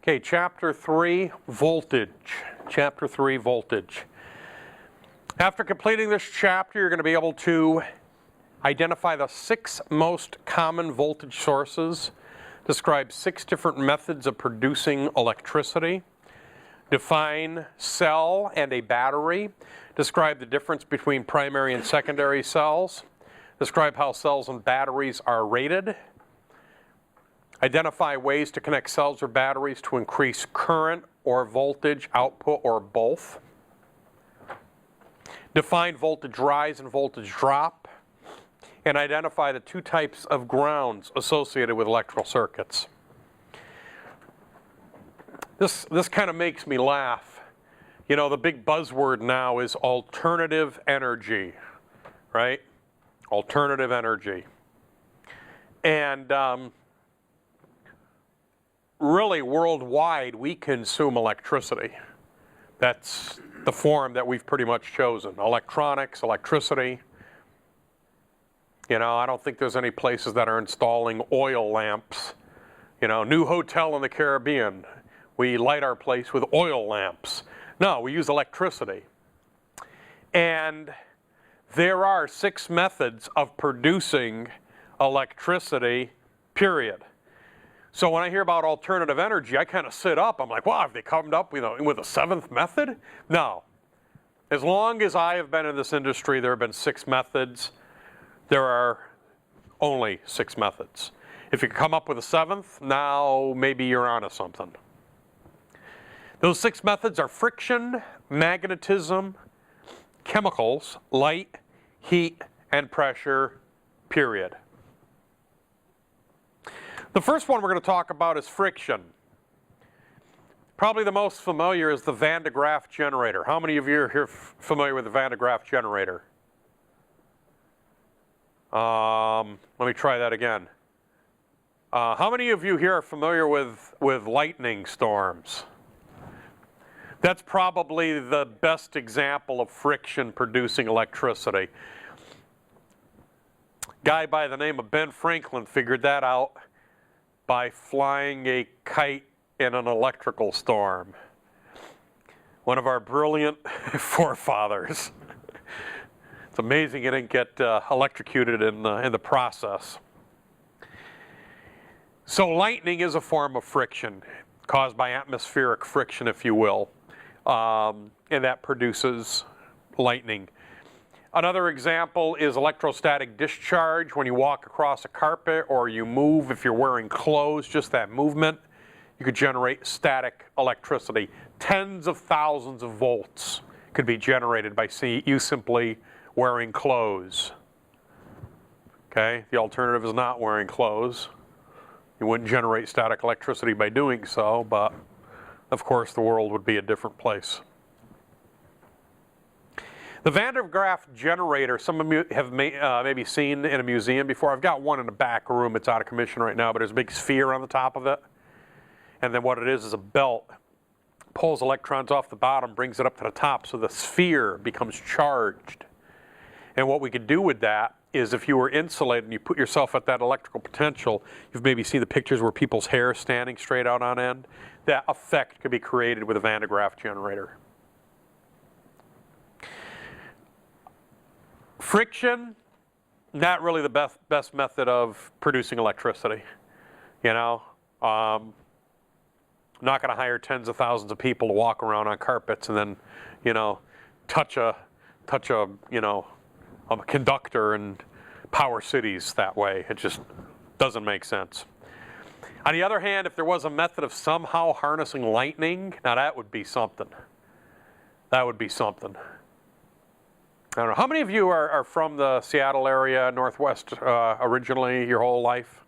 Okay, Chapter 3, Voltage. Chapter 3, Voltage. After completing this chapter, you're going to be able to identify the 6 most common voltage sources, describe 6 different methods of producing electricity, define cell and a battery, describe the difference between primary and secondary cells, describe how cells and batteries are rated, identify ways to connect cells or batteries to increase current or voltage output or both, define voltage rise and voltage drop, and identify the 2 types of grounds associated with electrical circuits. This kind of makes me laugh. You know, the big buzzword now is alternative energy, right? Alternative energy. And really worldwide we consume electricity. That's the form that we've pretty much chosen. Electronics, electricity. You know, I don't think there's any places that are installing oil lamps. You know, new hotel in the Caribbean, we light our place with oil lamps. No, we use electricity. And there are 6 methods of producing electricity, period. So when I hear about alternative energy, I kind of sit up. I'm like, wow, have they come up with a 7th method? No. As long as I have been in this industry, there have been 6 methods. There are only 6 methods. If you come up with a 7th, now maybe you're onto something. Those 6 methods are friction, magnetism, chemicals, light, heat, and pressure, period. The first one we're going to talk about is friction. Probably the most familiar is the Van de Graaff generator. How many of you are here familiar with the Van de Graaff generator? Let me try that again. How many of you here are familiar with lightning storms? That's probably the best example of friction producing electricity. Guy by the name of Ben Franklin figured that out by flying a kite in an electrical storm. One of our brilliant forefathers. It's amazing he didn't get electrocuted in the process. So lightning is a form of friction caused by atmospheric friction, if you will, and that produces lightning. Another example is electrostatic discharge. When you walk across a carpet or you move, if you're wearing clothes, just that movement, you could generate static electricity. Tens of thousands of volts could be generated by you simply wearing clothes. Okay, the alternative is not wearing clothes. You wouldn't generate static electricity by doing so, but of course the world would be a different place. The Van de Graaff generator, some of you have maybe seen in a museum before. I've got one in the back room. It's out of commission right now, but there's a big sphere on the top of it. And then what it is a belt. Pulls electrons off the bottom, brings it up to the top, so the sphere becomes charged. And what we could do with that is if you were insulated and you put yourself at that electrical potential, you've maybe seen the pictures where people's hair is standing straight out on end. That effect could be created with a Van de Graaff generator. Friction, not really the best method of producing electricity. You know, I'm not going to hire tens of thousands of people to walk around on carpets and then, you know, touch a conductor and power cities that way. It just doesn't make sense. On the other hand, if there was a method of somehow harnessing lightning, now that would be something. That would be something. I don't know. How many of you are from the Seattle area, Northwest, originally your whole life?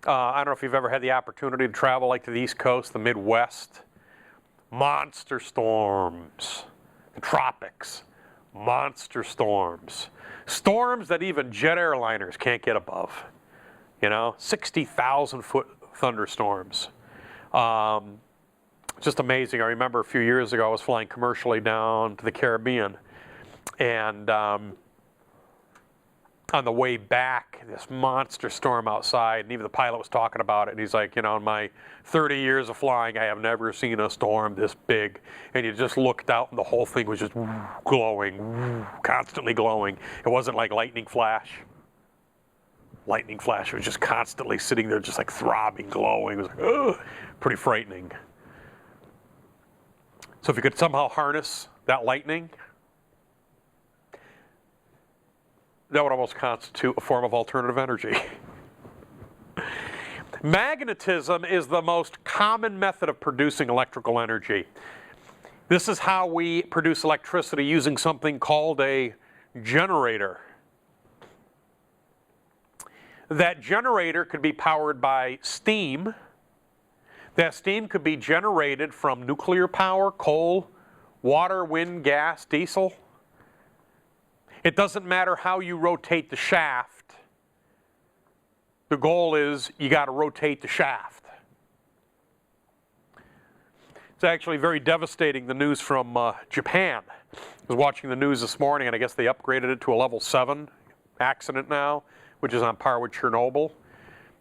I don't know if you've ever had the opportunity to travel like to the East Coast, the Midwest. Monster storms. The tropics. Monster storms. Storms that even jet airliners can't get above. You know, 60,000 foot thunderstorms. Just amazing. I remember a few years ago I was flying commercially down to the Caribbean. And on the way back, this monster storm outside, and even the pilot was talking about it, and he's like, you know, in my 30 years of flying, I have never seen a storm this big. And you just looked out, and the whole thing was just glowing, constantly glowing. It wasn't like lightning flash. Lightning flash was just constantly sitting there, just like throbbing, glowing. It was like, ugh, pretty frightening. So if you could somehow harness that lightning, that would almost constitute a form of alternative energy. Magnetism is the most common method of producing electrical energy. This is how we produce electricity using something called a generator. That generator could be powered by steam. That steam could be generated from nuclear power, coal, water, wind, gas, diesel. It doesn't matter how you rotate the shaft. The goal is you got to rotate the shaft. It's actually very devastating, the news from Japan. I was watching the news this morning, and I guess they upgraded it to a level 7 accident now, which is on par with Chernobyl.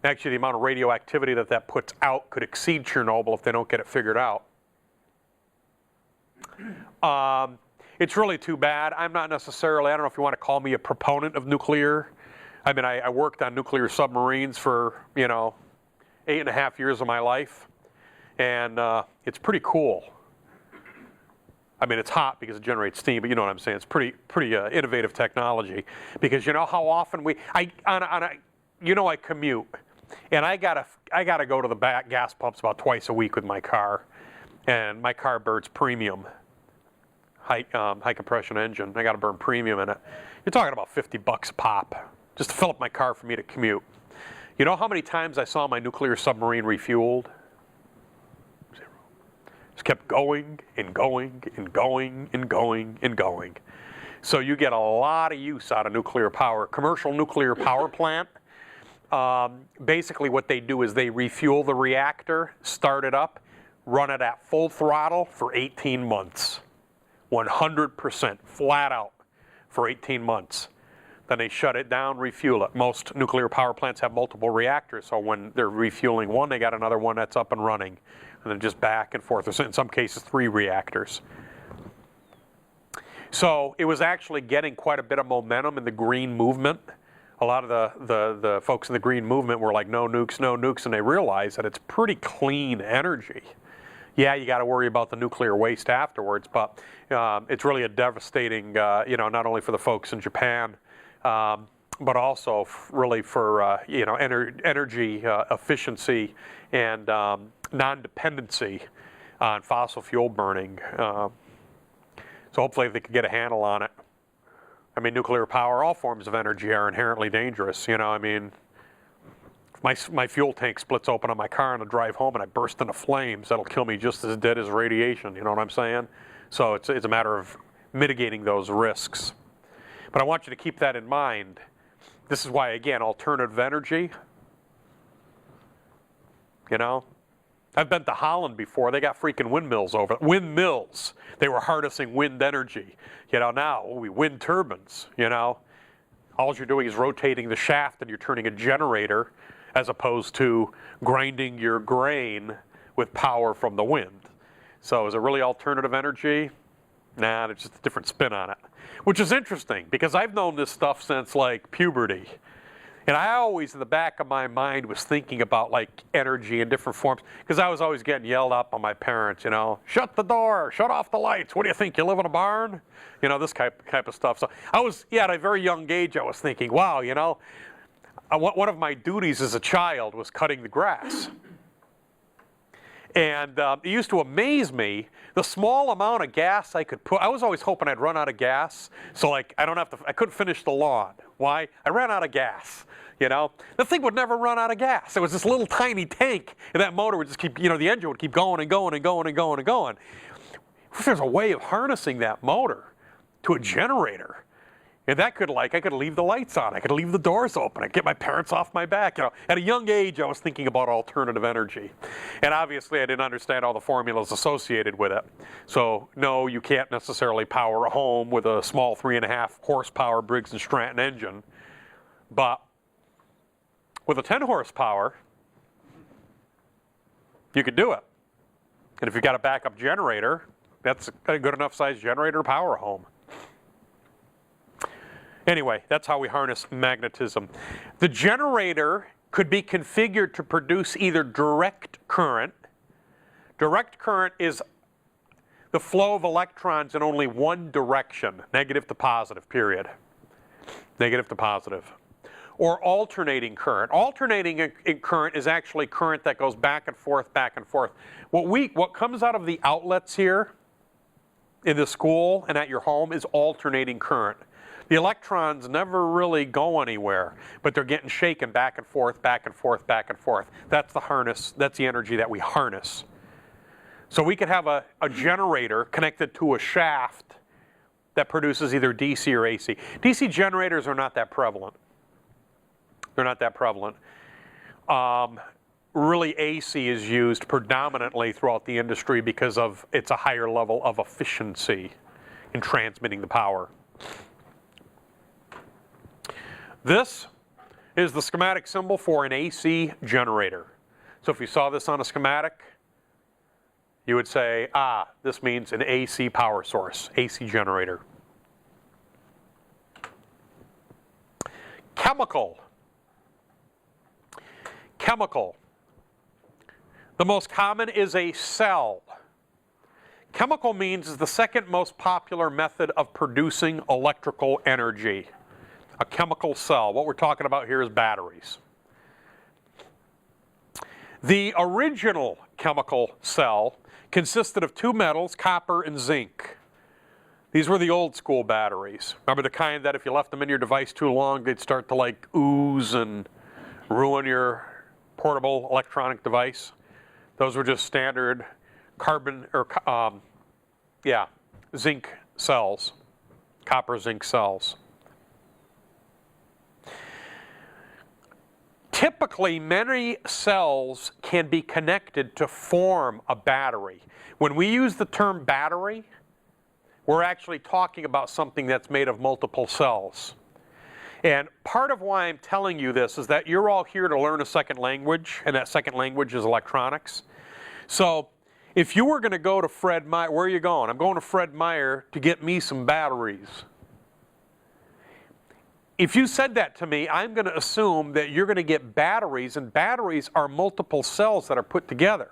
Actually, the amount of radioactivity that puts out could exceed Chernobyl if they don't get it figured out. It's really too bad. I'm not necessarily, I don't know if you want to call me a proponent of nuclear. I mean, I worked on nuclear submarines for, 8.5 years of my life. And it's pretty cool. I mean, it's hot because it generates steam, but you know what I'm saying. It's pretty innovative technology. Because you know how often I commute. And I gotta go to the gas pumps about twice a week with my car. And my car burns premium. High compression engine. I got to burn premium in it. You're talking about $50 a pop just to fill up my car for me to commute. You know how many times I saw my nuclear submarine refueled? 0. Just kept going and going and going and going and going. So you get a lot of use out of nuclear power. Commercial nuclear power plant, basically what they do is they refuel the reactor, start it up, run it at full throttle for 18 months. 100% flat out for 18 months. Then they shut it down, refuel it. Most nuclear power plants have multiple reactors, so when they're refueling one, they got another one that's up and running. And then just back and forth. There's in some cases 3 reactors. So it was actually getting quite a bit of momentum in the green movement. A lot of the folks in the green movement were like, no nukes, and they realized that it's pretty clean energy. Yeah, you got to worry about the nuclear waste afterwards, but it's really a devastating, not only for the folks in Japan, but also really for, energy efficiency and non-dependency on fossil fuel burning. So hopefully they can get a handle on it. I mean, nuclear power, all forms of energy are inherently dangerous, I mean. My fuel tank splits open on my car on the drive home and I burst into flames. That'll kill me just as dead as radiation, you know what I'm saying? So it's a matter of mitigating those risks. But I want you to keep that in mind. This is why, again, alternative energy, I've been to Holland before. They got freaking windmills over there. Windmills. They were harnessing wind energy. Now wind turbines, All you're doing is rotating the shaft and you're turning a generator as opposed to grinding your grain with power from the wind. So is it really alternative energy? Nah, there's just a different spin on it. Which is interesting because I've known this stuff since like puberty. And I always, in the back of my mind, was thinking about like energy in different forms because I was always getting yelled up on my parents, shut the door, shut off the lights. What do you think? You live in a barn? This type of stuff. So I was, at a very young age, I was thinking, wow, one of my duties as a child was cutting the grass. And it used to amaze me the small amount of gas I could put. I was always hoping I'd run out of gas, so like I couldn't finish the lawn. Why? I ran out of gas. The thing would never run out of gas. It was this little tiny tank, and that motor would just keep, the engine would keep going and going and going and going and going. If there's a way of harnessing that motor to a generator, and that could I could leave the lights on, I could leave the doors open, I could get my parents off my back. At a young age, I was thinking about alternative energy. And obviously, I didn't understand all the formulas associated with it. So, no, you can't necessarily power a home with a small 3.5 horsepower Briggs & Stratton engine. But with a 10 horsepower, you could do it. And if you've got a backup generator, that's a good enough size generator to power a home. Anyway, that's how we harness magnetism. The generator could be configured to produce either direct current. Direct current is the flow of electrons in only one direction, negative to positive, period. Negative to positive. Or alternating current. Alternating current is actually current that goes back and forth, back and forth. What comes out of the outlets here in the school and at your home is alternating current. The electrons never really go anywhere, but they're getting shaken back and forth, back and forth, back and forth. That's the harness, that's the energy that we harness. So we could have a generator connected to a shaft that produces either DC or AC. DC generators are not that prevalent. They're not that prevalent. Really, AC is used predominantly throughout the industry because it's a higher level of efficiency in transmitting the power. This is the schematic symbol for an AC generator. So if you saw this on a schematic, you would say, this means an AC power source, AC generator. Chemical. Chemical. The most common is a cell. Chemical means is the second most popular method of producing electrical energy. A chemical cell. What we're talking about here is batteries. The original chemical cell consisted of two metals, copper and zinc. These were the old school batteries. Remember the kind that if you left them in your device too long, they'd start to like ooze and ruin your portable electronic device? Those were just standard carbon or zinc cells, copper zinc cells. Typically, many cells can be connected to form a battery. When we use the term battery, we're actually talking about something that's made of multiple cells. And part of why I'm telling you this is that you're all here to learn a second language, and that second language is electronics. So if you were going to go to Fred Meyer, where are you going? I'm going to Fred Meyer to get me some batteries. If you said that to me, I'm going to assume that you're going to get batteries, and batteries are multiple cells that are put together.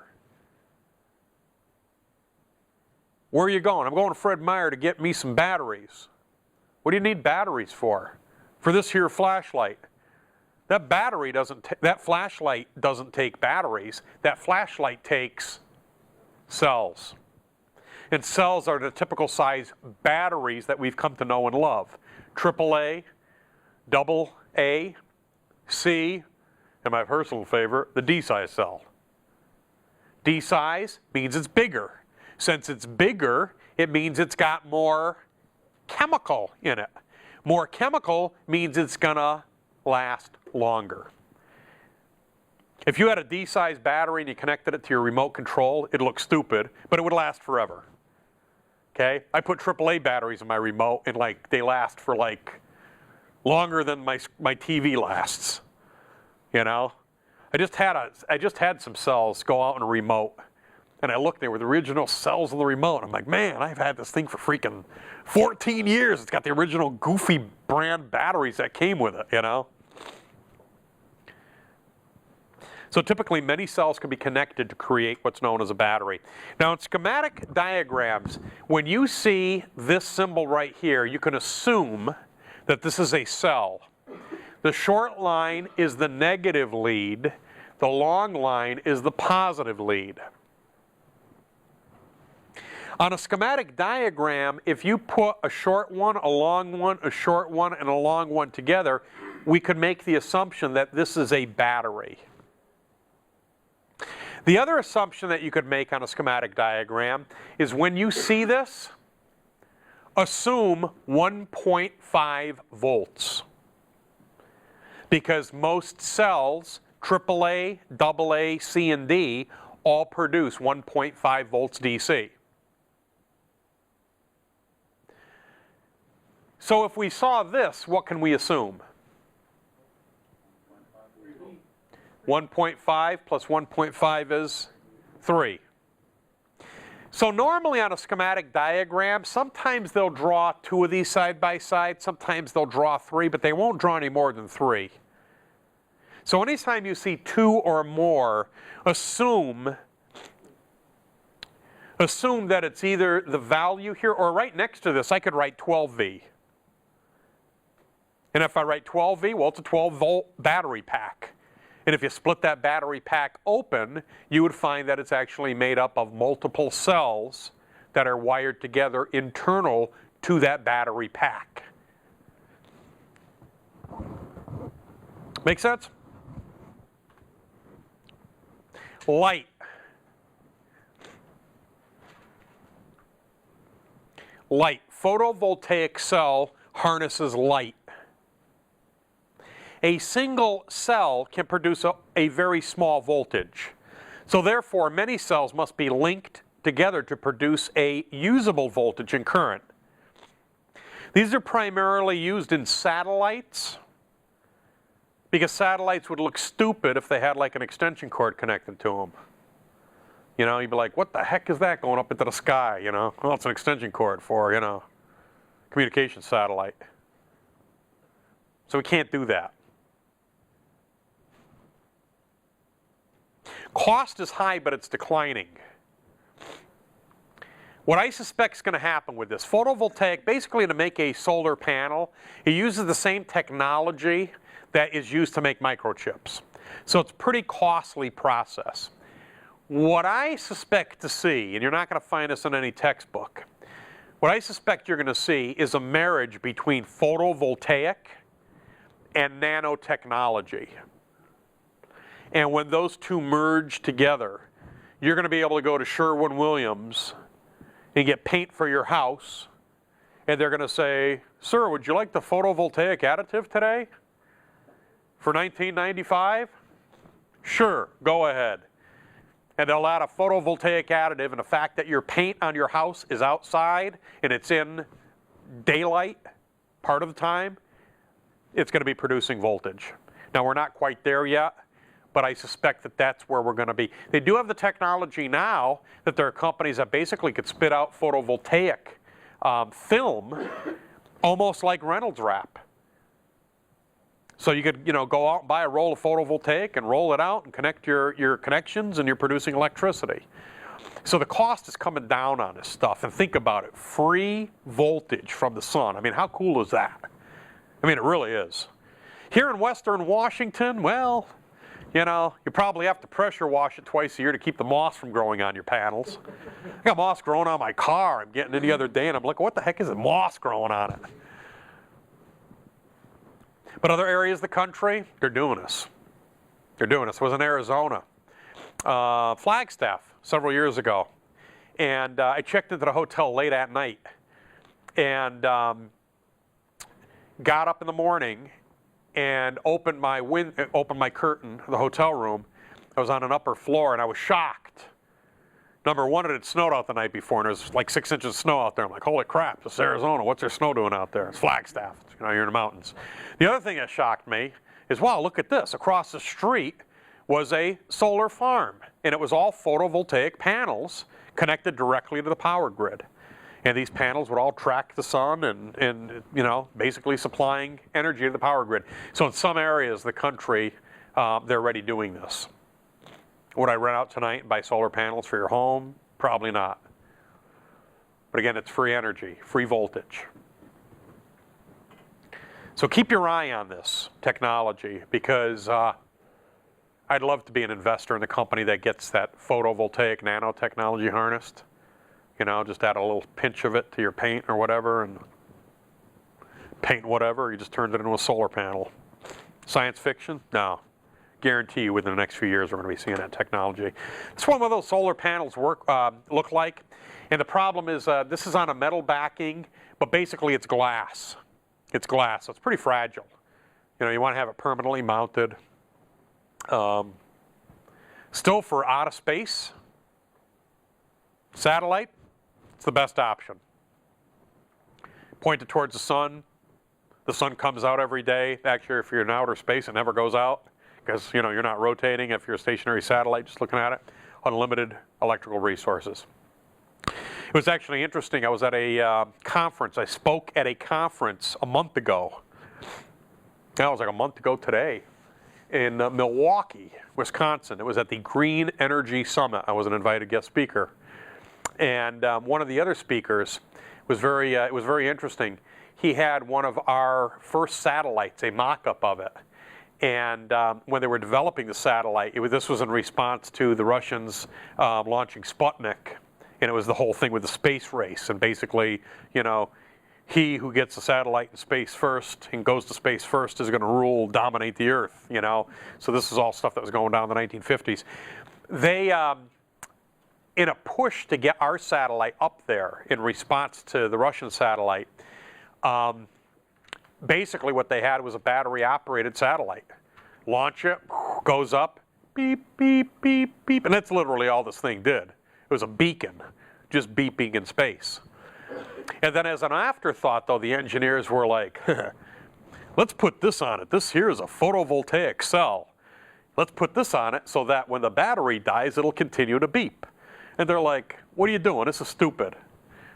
Where are you going? I'm going to Fred Meyer to get me some batteries. What do you need batteries for? For this here flashlight. That flashlight doesn't take batteries. That flashlight takes cells. And cells are the typical size batteries that we've come to know and love. AAA, AA, C, and my personal favorite, the D size cell. D size means it's bigger. Since it's bigger, it means it's got more chemical in it. More chemical means it's gonna last longer. If you had a D size battery and you connected it to your remote control, it'd look stupid, but it would last forever. Okay? I put AAA batteries in my remote and they last for longer than my TV lasts, you know? I just had some cells go out in a remote, and I looked, they were the original cells of the remote. I'm like, man, I've had this thing for freaking 14 years. It's got the original goofy brand batteries that came with it, you know? So typically many cells can be connected to create what's known as a battery. Now in schematic diagrams, when you see this symbol right here, you can assume that this is a cell. The short line is the negative lead. The long line is the positive lead. On a schematic diagram, if you put a short one, a long one, a short one, and a long one together, we could make the assumption that this is a battery. The other assumption that you could make on a schematic diagram is when you see this, assume 1.5 volts. Because most cells, AAA, AA, C, and D, all produce 1.5 volts DC. So if we saw this, what can we assume? 1.5 plus 1.5 is 3. So normally on a schematic diagram, sometimes they'll draw 2 of these side by side, sometimes they'll draw 3, but they won't draw any more than 3. So anytime you see 2 or more, assume that it's either the value here, or right next to this I could write 12V. And if I write 12V, well, it's a 12-volt battery pack. And if you split that battery pack open, you would find that it's actually made up of multiple cells that are wired together internal to that battery pack. Make sense? Light. Light. Photovoltaic cell harnesses light. A single cell can produce a very small voltage. So therefore, many cells must be linked together to produce a usable voltage and current. These are primarily used in satellites, because satellites would look stupid if they had like an extension cord connected to them. You know, you'd be like, what the heck is that going up into the sky, you know? Well, it's an extension cord for, you know, communication satellite. So we can't do that. Cost is high, but it's declining. What I suspect is going to happen with this, photovoltaic, basically to make a solar panel, it uses the same technology that is used to make microchips. So it's a pretty costly process. What I suspect to see, and you're not going to find this in any textbook, what I suspect you're going to see is a marriage between photovoltaic and nanotechnology. And when those two merge together, you're going to be able to go to Sherwin-Williams and get paint for your house, and they're going to say, sir, would you like the photovoltaic additive today for $19.95? Sure, go ahead. And they'll add a photovoltaic additive, and the fact that your paint on your house is outside and it's in daylight part of the time, it's going to be producing voltage. Now, we're not quite there yet, but I suspect that that's where we're going to be. They do have the technology now that there are companies that basically could spit out photovoltaic film almost like Reynolds wrap. So you could, you know, go out and buy a roll of photovoltaic and roll it out and connect your connections, and you're producing electricity. So the cost is coming down on this stuff. And think about it, free voltage from the sun. I mean, how cool is that? I mean, it really is. Here in Western Washington, well, you know, you probably have to pressure wash it twice a year to keep the moss from growing on your panels. I got moss growing on my car. I'm getting it the other day, and I'm like, what the heck is it, moss growing on it? But other areas of the country, they're doing this. They're doing this. I was in Arizona, Flagstaff, several years ago. And I checked into the hotel late at night and got up in the morning and opened my curtain of the hotel room. I was on an upper floor, and I was shocked. Number one, it had snowed out the night before, and there was like 6 inches of snow out there. I'm like, holy crap, it's Arizona. What's their snow doing out there? It's Flagstaff. You know, you're in the mountains. The other thing that shocked me is, wow, look at this. Across the street was a solar farm, and it was all photovoltaic panels connected directly to the power grid. And these panels would all track the sun and you know, basically supplying energy to the power grid. So in some areas of the country, they're already doing this. Would I rent out tonight and buy solar panels for your home? Probably not. But again, it's free energy, free voltage. So keep your eye on this technology, because I'd love to be an investor in a company that gets that photovoltaic nanotechnology harnessed. You know, just add a little pinch of it to your paint or whatever, and paint whatever, you just turned it into a solar panel. Science fiction? No. Guarantee you within the next few years we're going to be seeing that technology. This is what one of those solar panels look like. And the problem is this is on a metal backing, but basically it's glass. It's glass, so it's pretty fragile. You know, you want to have it permanently mounted. Still, for out of space, satellite, it's the best option. Point it towards the sun. The sun comes out every day. Actually, if you're in outer space, it never goes out. because you're not rotating if you're a stationary satellite just looking at it. Unlimited electrical resources. It was actually interesting. I was at a conference. I spoke at a conference a month ago. That was like a month ago today in Milwaukee, Wisconsin. It was at the Green Energy Summit. I was an invited guest speaker. And one of the other speakers was it was very interesting. He had one of our first satellites, a mock-up of it. And when they were developing the satellite, this was in response to the Russians launching Sputnik. And it was the whole thing with the space race. And basically, he who gets the satellite in space first and goes to space first is going to dominate the Earth, So this is all stuff that was going down in the 1950s. They, in a push to get our satellite up there in response to the Russian satellite, basically what they had was a battery-operated satellite. Launch it, goes up, beep, beep, beep, beep. And that's literally all this thing did. It was a beacon, just beeping in space. And then as an afterthought, though, the engineers were like, let's put this on it. This here is a photovoltaic cell. Let's put this on it so that when the battery dies, it'll continue to beep. And they're like, what are you doing? This is stupid.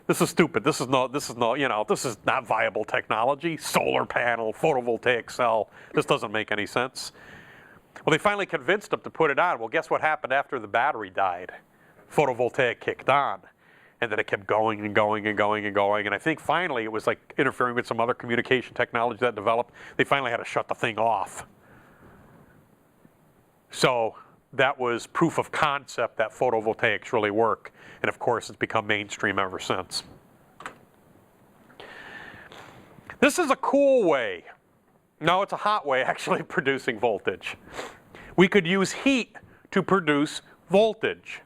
This is stupid. This is not viable technology. Solar panel, photovoltaic cell. This doesn't make any sense. Well, they finally convinced them to put it on. Well, guess what happened after the battery died? Photovoltaic kicked on. And then it kept going and going and going and going. And I think finally it was like interfering with some other communication technology that developed. They finally had to shut the thing off. So that was proof of concept that photovoltaics really work. And of course, it's become mainstream ever since. This is a cool way. No, it's a hot way, actually, of producing voltage. We could use heat to produce voltage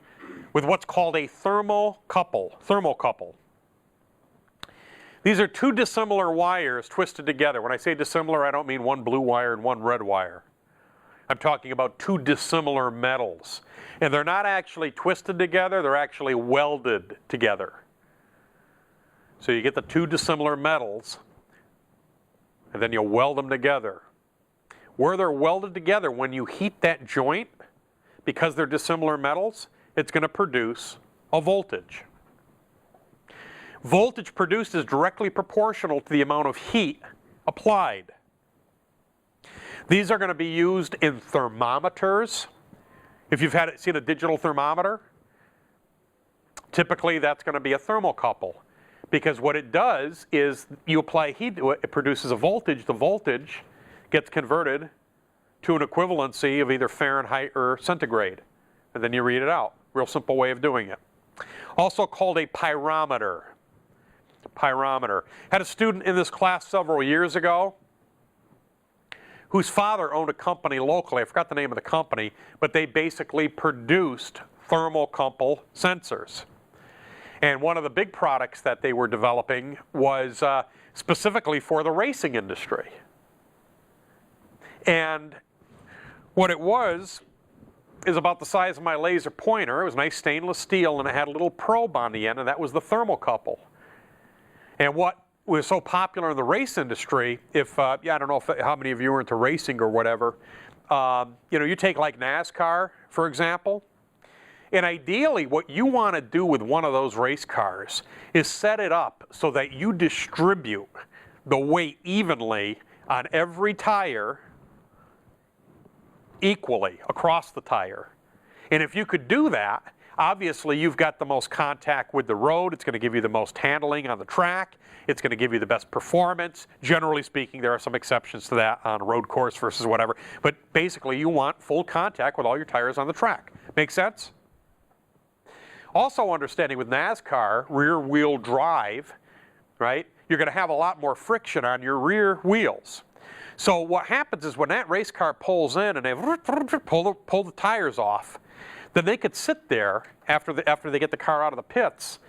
with what's called a thermocouple. These are two dissimilar wires twisted together. When I say dissimilar, I don't mean one blue wire and one red wire. I'm talking about two dissimilar metals. And they're not actually twisted together, they're actually welded together. So you get the two dissimilar metals, and then you weld them together. Where they're welded together, when you heat that joint, because they're dissimilar metals, it's going to produce a voltage. Voltage produced is directly proportional to the amount of heat applied. These are going to be used in thermometers. If you've seen a digital thermometer, typically that's going to be a thermocouple. Because what it does is you apply heat to it, it produces a voltage. The voltage gets converted to an equivalency of either Fahrenheit or centigrade. And then you read it out. Real simple way of doing it. Also called a pyrometer. Pyrometer. Had a student in this class several years ago whose father owned a company locally. I forgot the name of the company, but they basically produced thermocouple sensors. And one of the big products that they were developing was specifically for the racing industry. And what it was is about the size of my laser pointer. It was nice stainless steel, and it had a little probe on the end, and that was the thermocouple. And what was so popular in the race industry, I don't know how many of you are into racing or whatever, you take like NASCAR, for example, and ideally what you want to do with one of those race cars is set it up so that you distribute the weight evenly on every tire equally across the tire. And if you could do that, obviously you've got the most contact with the road. It's going to give you the most handling on the track. It's going to give you the best performance. Generally speaking, there are some exceptions to that on a road course versus whatever. But basically you want full contact with all your tires on the track. Make sense? Also understanding with NASCAR, rear wheel drive, right? You're going to have a lot more friction on your rear wheels. So what happens is when that race car pulls in and they pull the tires off, then they could sit there after they get the car out of the pits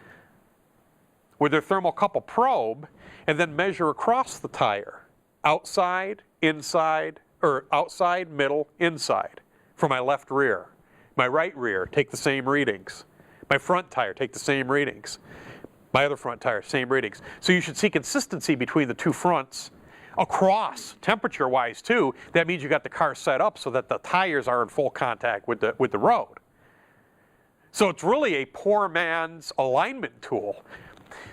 with their thermocouple probe and then measure across the tire, outside, inside, or outside, middle, inside, for my left rear. My right rear, take the same readings. My front tire, take the same readings. My other front tire, same readings. So you should see consistency between the two fronts across temperature-wise too. That means you got the car set up so that the tires are in full contact with the road. So it's really a poor man's alignment tool.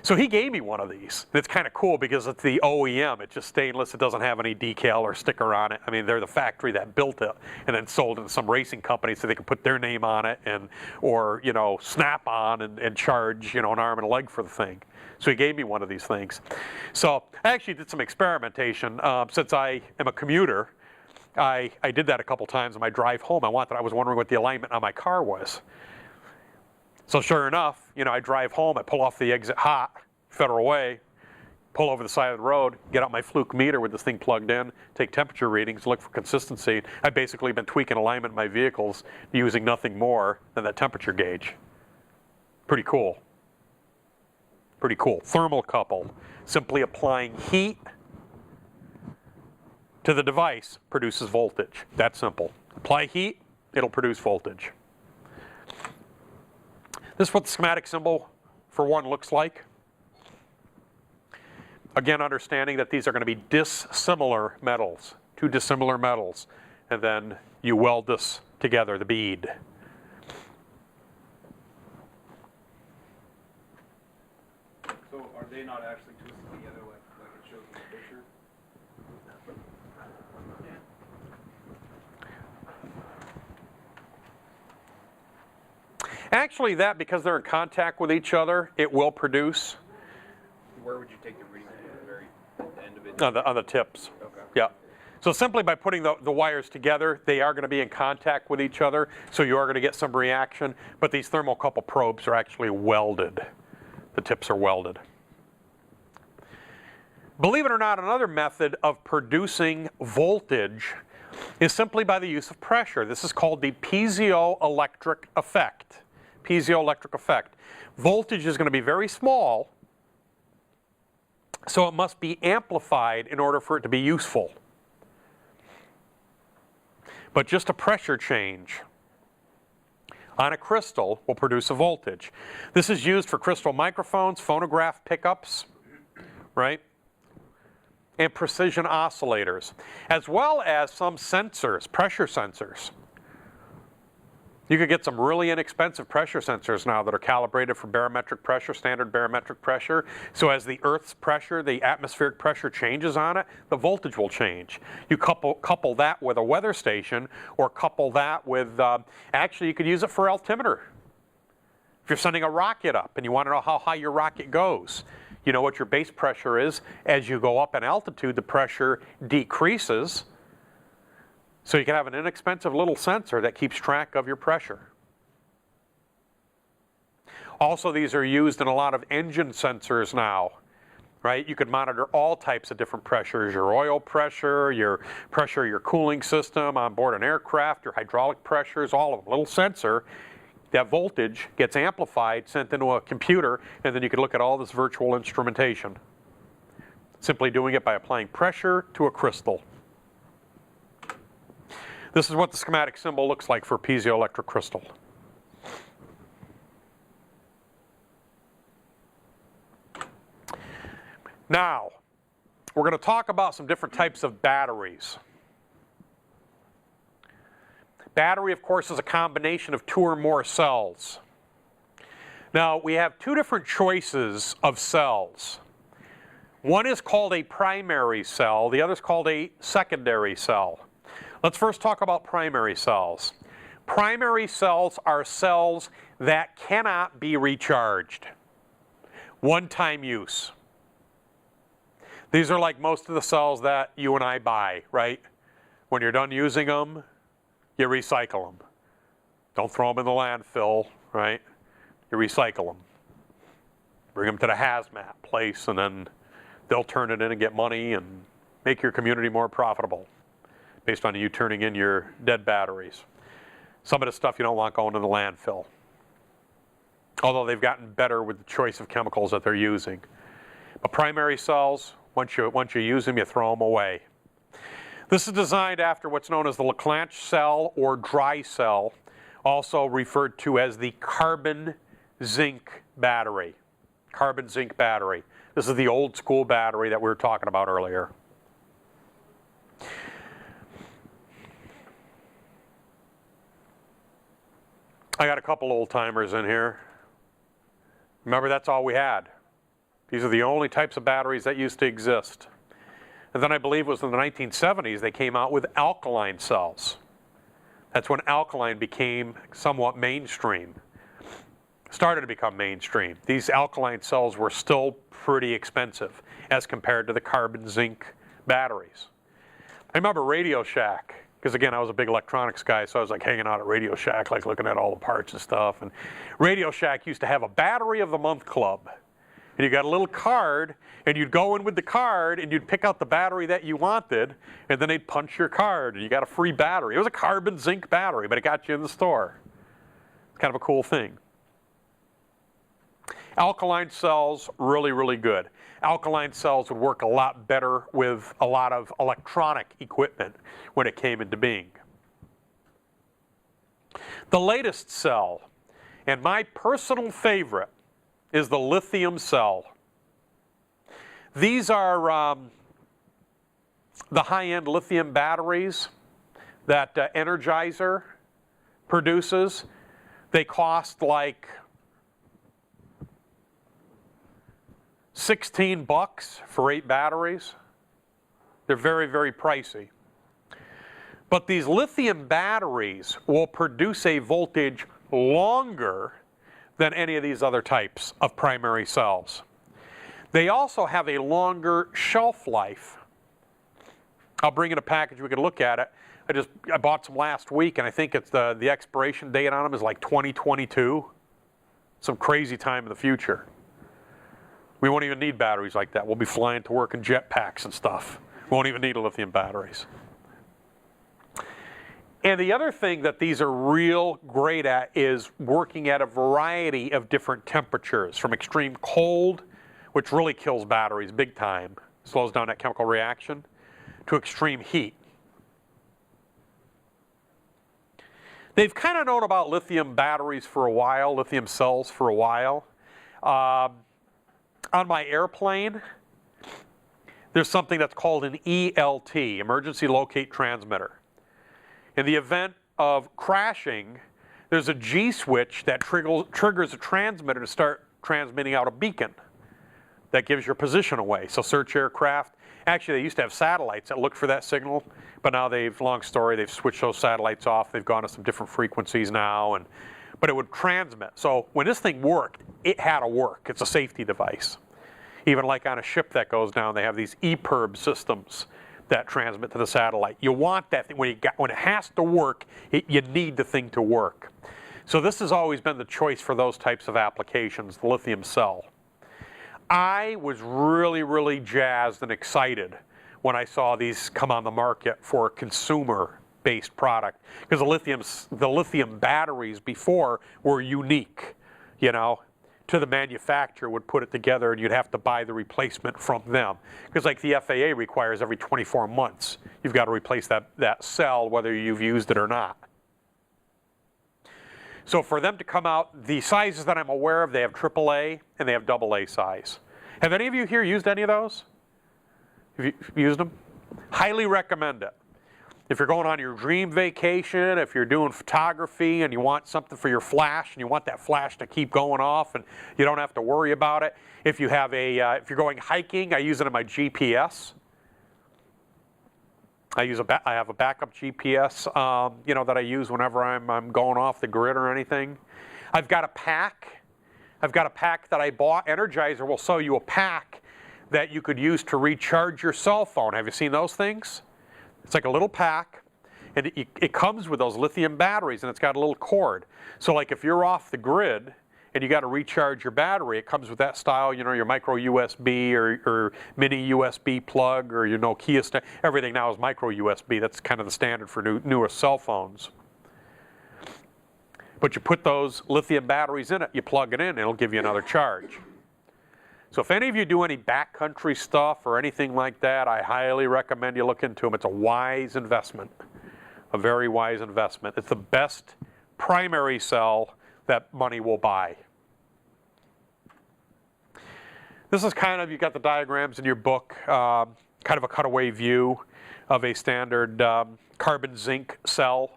So he gave me one of these. It's kind of cool because it's the OEM. It's just stainless. It doesn't have any decal or sticker on it. I mean, they're the factory that built it and then sold it to some racing company so they can put their name on it, and or Snap-on and charge an arm and a leg for the thing. So he gave me one of these things. So I actually did some experimentation. Since I am a commuter, I did that a couple times on my drive home. I was wondering what the alignment on my car was. So sure enough, I drive home, I pull off the exit hot, Federal Way, pull over the side of the road, get out my fluke meter with this thing plugged in, take temperature readings, look for consistency. I've basically been tweaking alignment in my vehicles using nothing more than that temperature gauge. Pretty cool. Pretty cool. Thermocouple. Simply applying heat to the device produces voltage. That simple. Apply heat, it'll produce voltage. This is what the schematic symbol for one looks like. Again, understanding that these are going to be dissimilar metals, two dissimilar metals, and then you weld this together, the bead. So are they not actually twisted together like it shows in the picture? Actually, because they're in contact with each other, it will produce. Where would you take the reading at the very end of it? On the tips. Okay. Yeah. So simply by putting the wires together, they are going to be in contact with each other, so you are going to get some reaction, but these thermocouple probes are actually welded. The tips are welded. Believe it or not, another method of producing voltage is simply by the use of pressure. This is called the piezoelectric effect. Piezoelectric effect. Voltage is going to be very small, so it must be amplified in order for it to be useful. But just a pressure change on a crystal will produce a voltage. This is used for crystal microphones, phonograph pickups, right? And precision oscillators, as well as some sensors, pressure sensors. You could get some really inexpensive pressure sensors now that are calibrated for barometric pressure, standard barometric pressure. So as the Earth's pressure, the atmospheric pressure changes on it, the voltage will change. You couple that with a weather station, or couple that with, actually you could use it for altimeter. If you're sending a rocket up and you want to know how high your rocket goes, you know what your base pressure is. As you go up in altitude, the pressure decreases. So you can have an inexpensive little sensor that keeps track of your pressure. Also, these are used in a lot of engine sensors now, right? You could monitor all types of different pressures, your oil pressure, your cooling system on board an aircraft, your hydraulic pressures, all of them. Little sensor. That voltage gets amplified, sent into a computer, and then you can look at all this virtual instrumentation. Simply doing it by applying pressure to a crystal. This is what the schematic symbol looks like for a piezoelectric crystal. Now, we're going to talk about some different types of batteries. Battery, of course, is a combination of two or more cells. Now, we have two different choices of cells. One is called a primary cell, the other is called a secondary cell. Let's first talk about primary cells. Primary cells are cells that cannot be recharged. One-time use. These are like most of the cells that you and I buy, right? When you're done using them, you recycle them. Don't throw them in the landfill, right? You recycle them. Bring them to the hazmat place, and then they'll turn it in and get money and make your community more profitable based on you turning in your dead batteries. Some of the stuff you don't want going in the landfill. Although they've gotten better with the choice of chemicals that they're using. But primary cells, once you use them, you throw them away. This is designed after what's known as the Leclanche cell or dry cell, also referred to as the carbon zinc battery. Carbon zinc battery. This is the old school battery that we were talking about earlier. I got a couple old timers in here. Remember, that's all we had. These are the only types of batteries that used to exist. And then I believe it was in the 1970s they came out with alkaline cells. That's when alkaline became somewhat mainstream. Started to become mainstream. These alkaline cells were still pretty expensive as compared to the carbon zinc batteries. I remember Radio Shack, because again, I was a big electronics guy, so I was like hanging out at Radio Shack, like looking at all the parts and stuff. And Radio Shack used to have a battery of the month club. And you got a little card, and you'd go in with the card, and you'd pick out the battery that you wanted, and then they'd punch your card, and you got a free battery. It was a carbon zinc battery, but it got you in the store. It's kind of a cool thing. Alkaline cells, really, really good. Alkaline cells would work a lot better with a lot of electronic equipment when it came into being. The latest cell, and my personal favorite, is the lithium cell. These are the high-end lithium batteries that Energizer produces. They cost like $16 for 8 batteries. They're very, very pricey. But these lithium batteries will produce a voltage longer than any of these other types of primary cells. They also have a longer shelf life. I'll bring in a package, we can look at it. I bought some last week, and I think it's the expiration date on them is like 2022. Some crazy time in the future. We won't even need batteries like that. We'll be flying to work in jetpacks and stuff. We won't even need lithium batteries. And the other thing that these are real great at is working at a variety of different temperatures, from extreme cold, which really kills batteries big time, slows down that chemical reaction, to extreme heat. They've kind of known about lithium batteries for a while, lithium cells for a while. On my airplane, there's something that's called an ELT, Emergency Locate Transmitter. In the event of crashing, there's a G switch that triggers a transmitter to start transmitting out a beacon that gives your position away. So search aircraft, actually they used to have satellites that looked for that signal, but now long story, they've switched those satellites off. They've gone to some different frequencies now, but it would transmit. So when this thing worked, it had to work. It's a safety device. Even like on a ship that goes down, they have these EPIRB systems that transmit to the satellite. You want that thing, when it has to work, you need the thing to work. So this has always been the choice for those types of applications, the lithium cell. I was really, really jazzed and excited when I saw these come on the market for a consumer-based product, because the lithium batteries before were unique, to the manufacturer would put it together, and you'd have to buy the replacement from them. Because like the FAA requires every 24 months, you've got to replace that cell whether you've used it or not. So for them to come out, the sizes that I'm aware of, they have AAA and they have AA size. Have any of you here used any of those? Have you used them? Highly recommend it. If you're going on your dream vacation, if you're doing photography and you want something for your flash and you want that flash to keep going off and you don't have to worry about it. If you have if you're going hiking, I use it in my GPS. I have a backup GPS, that I use whenever I'm going off the grid or anything. I've got a pack. That I bought. Energizer will sell you a pack that you could use to recharge your cell phone. Have you seen those things? It's like a little pack, and it comes with those lithium batteries, and it's got a little cord. So like if you're off the grid and you got to recharge your battery, it comes with that style, your micro USB or mini USB plug or your Nokia, everything now is micro USB. That's kind of the standard for newer cell phones. But you put those lithium batteries in it, you plug it in, and it'll give you another charge. So if any of you do any backcountry stuff or anything like that, I highly recommend you look into them. It's a wise investment, a very wise investment. It's the best primary cell that money will buy. This is kind of, you got the diagrams in your book, kind of a cutaway view of a standard carbon zinc cell.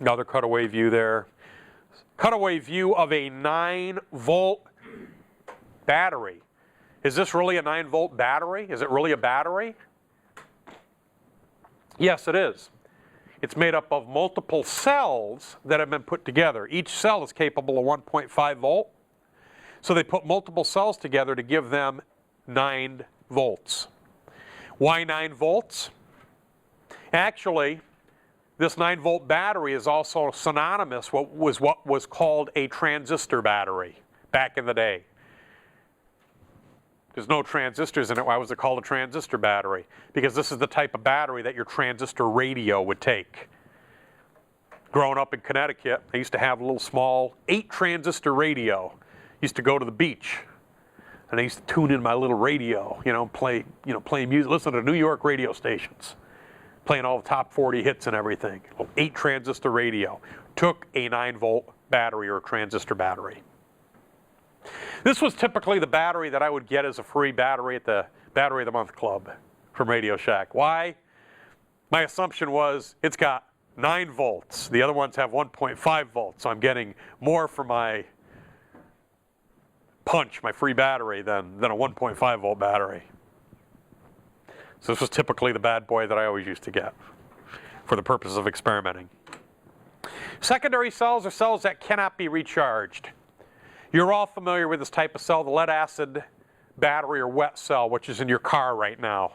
Another cutaway view there. Cutaway view of a 9-volt battery. Is this really a 9-volt battery? Is it really a battery? Yes, it is. It's made up of multiple cells that have been put together. Each cell is capable of 1.5 volt. So they put multiple cells together to give them 9 volts. Why 9 volts? Actually, this 9-volt battery is also synonymous with what was called a transistor battery back in the day. There's no transistors in it. Why was it called a transistor battery? Because this is the type of battery that your transistor radio would take. Growing up in Connecticut, I used to have a little small 8-transistor radio. Used to go to the beach, and I used to tune in my little radio, play music, listen to New York radio stations, playing all the top 40 hits and everything. 8-transistor radio. Took a 9-volt battery or a transistor battery. This was typically the battery that I would get as a free battery at the Battery of the Month Club from Radio Shack. Why? My assumption was it's got 9 volts. The other ones have 1.5 volts, so I'm getting more for my punch, my free battery, than a 1.5 volt battery. So this was typically the bad boy that I always used to get for the purpose of experimenting. Secondary cells are cells that cannot be recharged. You're all familiar with this type of cell, the lead acid battery or wet cell, which is in your car right now.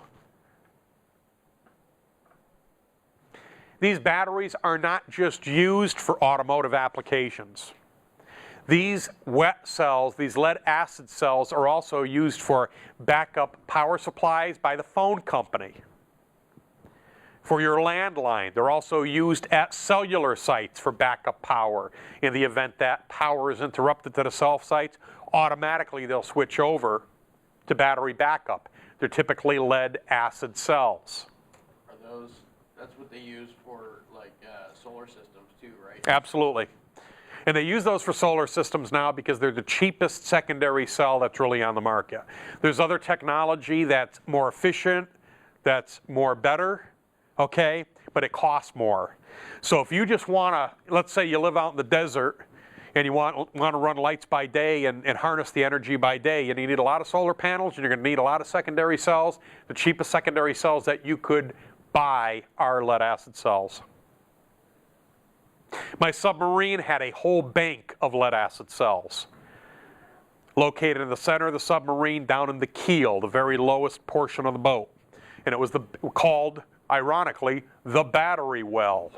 These batteries are not just used for automotive applications. These wet cells, these lead acid cells, are also used for backup power supplies by the phone company. For your landline, they're also used at cellular sites for backup power. In the event that power is interrupted to the cell sites, automatically they'll switch over to battery backup. They're typically lead acid cells. Are those, that's what they use for like solar systems too, right? Absolutely. And they use those for solar systems now because they're the cheapest secondary cell that's really on the market. There's other technology that's more efficient, that's more better, okay, but it costs more. So if you just want to, let's say you live out in the desert and you want to run lights by day and harness the energy by day, and you need a lot of solar panels and you're going to need a lot of secondary cells. The cheapest secondary cells that you could buy are lead acid cells. My submarine had a whole bank of lead acid cells located in the center of the submarine down in the keel, the very lowest portion of the boat. And it was called, ironically, the battery well.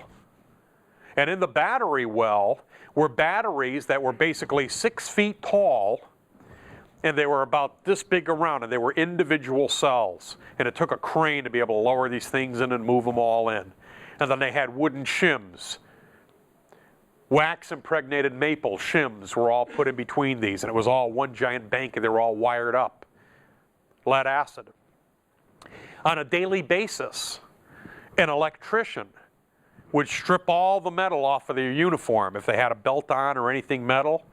And in the battery well were batteries that were basically 6 feet tall, and they were about this big around, and they were individual cells. And it took a crane to be able to lower these things in and move them all in. And then they had wooden shims. Wax impregnated maple shims were all put in between these, and it was all one giant bank, and they were all wired up. Lead acid. On a daily basis, an electrician would strip all the metal off of their uniform if they had a belt on or anything metal.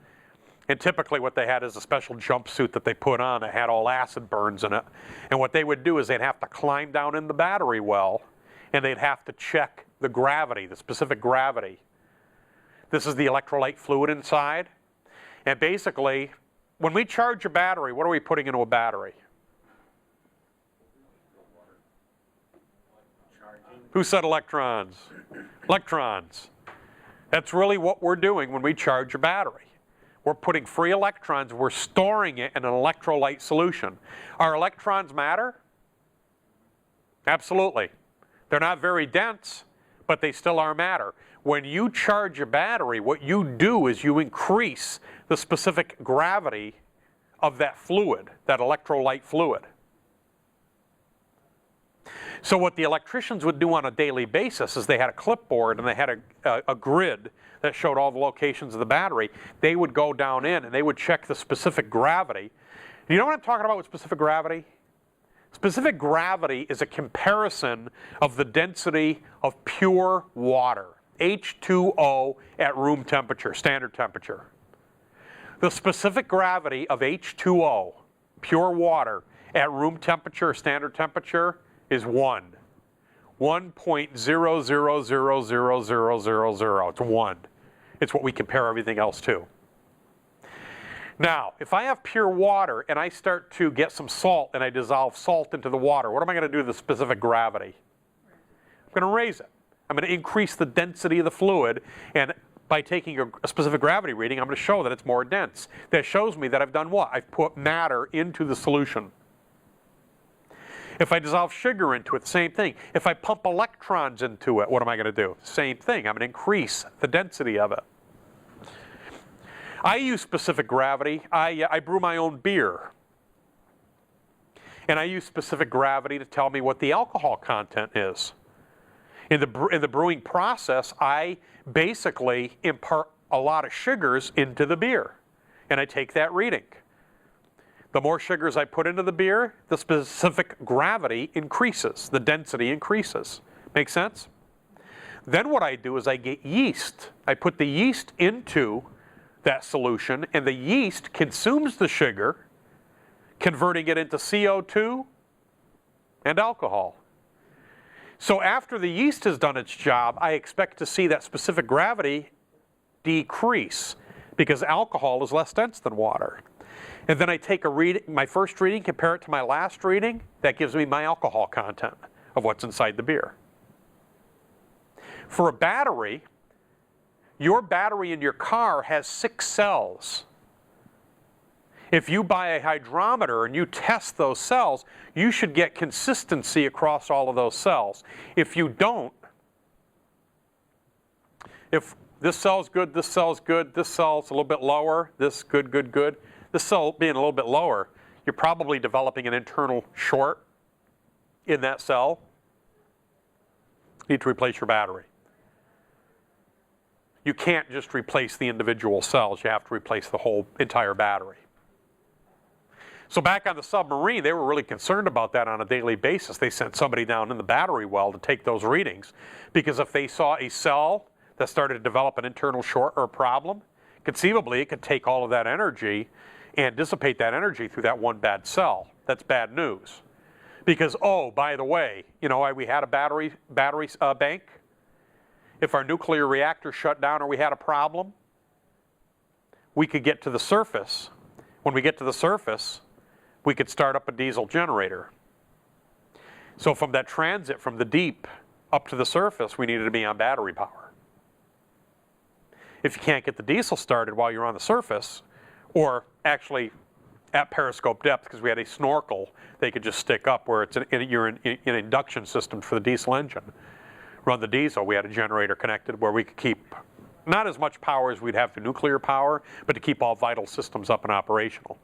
And typically what they had is a special jumpsuit that they put on that had all acid burns in it. And what they would do is they'd have to climb down in the battery well, and they'd have to check the gravity, the specific gravity. This is the electrolyte fluid inside. And basically, when we charge a battery, what are we putting into a battery? Who said electrons? Electrons. That's really what we're doing when we charge a battery. We're putting free electrons, we're storing it in an electrolyte solution. Are electrons matter? Absolutely. They're not very dense, but they still are matter. When you charge a battery, what you do is you increase the specific gravity of that fluid, that electrolyte fluid. So what the electricians would do on a daily basis is they had a clipboard and they had a grid that showed all the locations of the battery. They would go down in and they would check the specific gravity. You know what I'm talking about with specific gravity? Specific gravity is a comparison of the density of pure water, H2O at room temperature, standard temperature. The specific gravity of H2O, pure water, at room temperature, standard temperature, is 1. 1.00000000. It's 1. It's what we compare everything else to. Now, if I have pure water and I start to get some salt and I dissolve salt into the water, what am I going to do to the specific gravity? I'm going to raise it. I'm going to increase the density of the fluid, and by taking a specific gravity reading, I'm going to show that it's more dense. That shows me that I've done what? I've put matter into the solution. If I dissolve sugar into it, same thing. If I pump electrons into it, what am I going to do? Same thing. I'm going to increase the density of it. I use specific gravity. I brew my own beer. And I use specific gravity to tell me what the alcohol content is. In the brewing process, I basically impart a lot of sugars into the beer. And I take that reading. The more sugars I put into the beer, the specific gravity increases, the density increases. Make sense? Then what I do is I get yeast. I put the yeast into that solution, and the yeast consumes the sugar, converting it into CO2 and alcohol. So after the yeast has done its job, I expect to see that specific gravity decrease because alcohol is less dense than water. And then I take my first reading, compare it to my last reading. That gives me my alcohol content of what's inside the beer. For a battery, your battery in your car has 6 cells. If you buy a hydrometer and you test those cells, you should get consistency across all of those cells. If you don't, if this cell's good, this cell's good, this cell's a little bit lower, this good, good, good, this cell being a little bit lower, you're probably developing an internal short in that cell. You need to replace your battery. You can't just replace the individual cells, you have to replace the whole entire battery. So back on the submarine, they were really concerned about that on a daily basis. They sent somebody down in the battery well to take those readings, because if they saw a cell that started to develop an internal short or a problem, conceivably it could take all of that energy and dissipate that energy through that one bad cell. That's bad news. Because, oh, by the way, you know why we had a battery bank? If our nuclear reactor shut down or we had a problem, we could get to the surface. When we get to the surface, we could start up a diesel generator. So from that transit from the deep up to the surface, we needed to be on battery power. If you can't get the diesel started while you're on the surface, or actually at periscope depth, because we had a snorkel they could just stick up where you're in induction systems for the diesel engine. Run the diesel, we had a generator connected where we could keep not as much power as we'd have for nuclear power, but to keep all vital systems up and operational.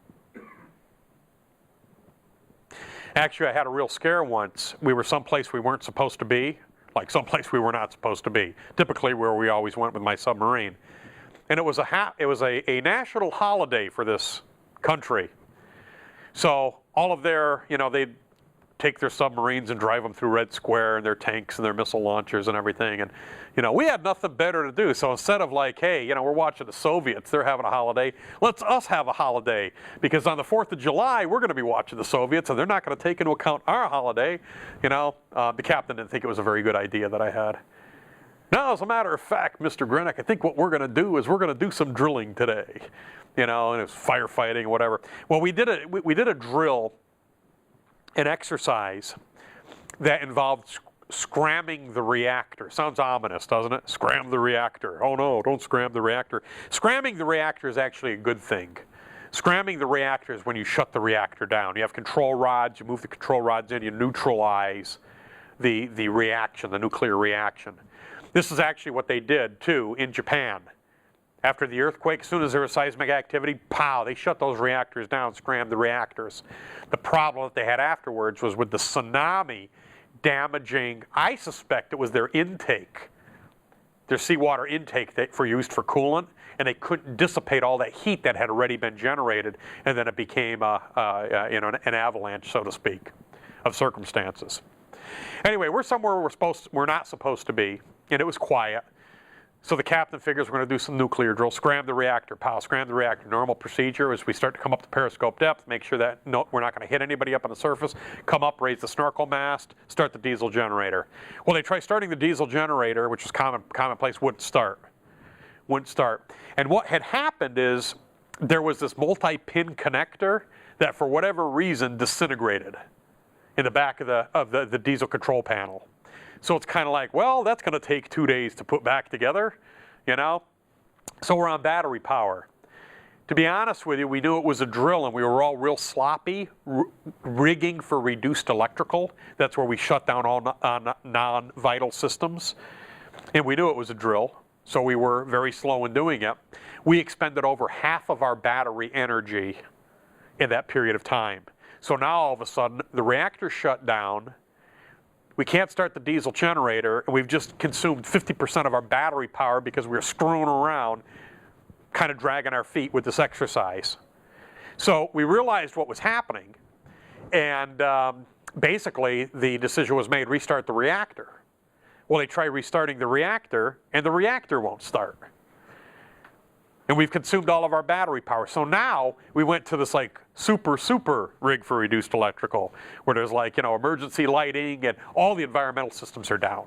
Actually, I had a real scare once. We were someplace we weren't supposed to be, like someplace we were not supposed to be, typically where we always went with my submarine. And it was a national holiday for this country. So all of their, they'd take their submarines and drive them through Red Square and their tanks and their missile launchers and everything. And, we had nothing better to do. So instead of like, hey, we're watching the Soviets, they're having a holiday, let's us have a holiday. Because on the 4th of July, we're going to be watching the Soviets and they're not going to take into account our holiday. The captain didn't think it was a very good idea that I had. Now, as a matter of fact, Mr. Grenick, I think what we're going to do is we're going to do some drilling today. And it was firefighting or whatever. Well, we did a drill, an exercise that involved scramming the reactor. Sounds ominous, doesn't it? Scram the reactor. Oh no, don't scram the reactor. Scramming the reactor is actually a good thing. Scramming the reactor is when you shut the reactor down. You have control rods, you move the control rods in, you neutralize the reaction, the nuclear reaction. This is actually what they did too in Japan. After the earthquake, as soon as there was seismic activity, pow, they shut those reactors down, scrammed the reactors. The problem that they had afterwards was with the tsunami damaging, I suspect it was their intake, their seawater intake used for coolant, and they couldn't dissipate all that heat that had already been generated, and then it became an avalanche, so to speak, of circumstances. Anyway, we're somewhere we're not supposed to be, and it was quiet. So the captain figures we're going to do some nuclear drill, scram the reactor, pow, scram the reactor. Normal procedure is we start to come up to periscope depth, make sure that we're not going to hit anybody up on the surface, come up, raise the snorkel mast, start the diesel generator. Well, they try starting the diesel generator, which is commonplace, wouldn't start. And what had happened is there was this multi-pin connector that for whatever reason disintegrated in the back of the diesel control panel. So it's kind of like, well, that's going to take 2 days to put back together, you know? So we're on battery power. To be honest with you, we knew it was a drill and we were all real sloppy, rigging for reduced electrical. That's where we shut down all non-vital systems. And we knew it was a drill, so we were very slow in doing it. We expended over half of our battery energy in that period of time. So now all of a sudden, the reactor shut down. We can't start the diesel generator, and we've just consumed 50% of our battery power because we were screwing around, kind of dragging our feet with this exercise. So we realized what was happening, and basically the decision was made, restart the reactor. Well, they try restarting the reactor, and the reactor won't start. And we've consumed all of our battery power. So now we went to this like super rig for reduced electrical, where there's like, you know, emergency lighting and all the environmental systems are down.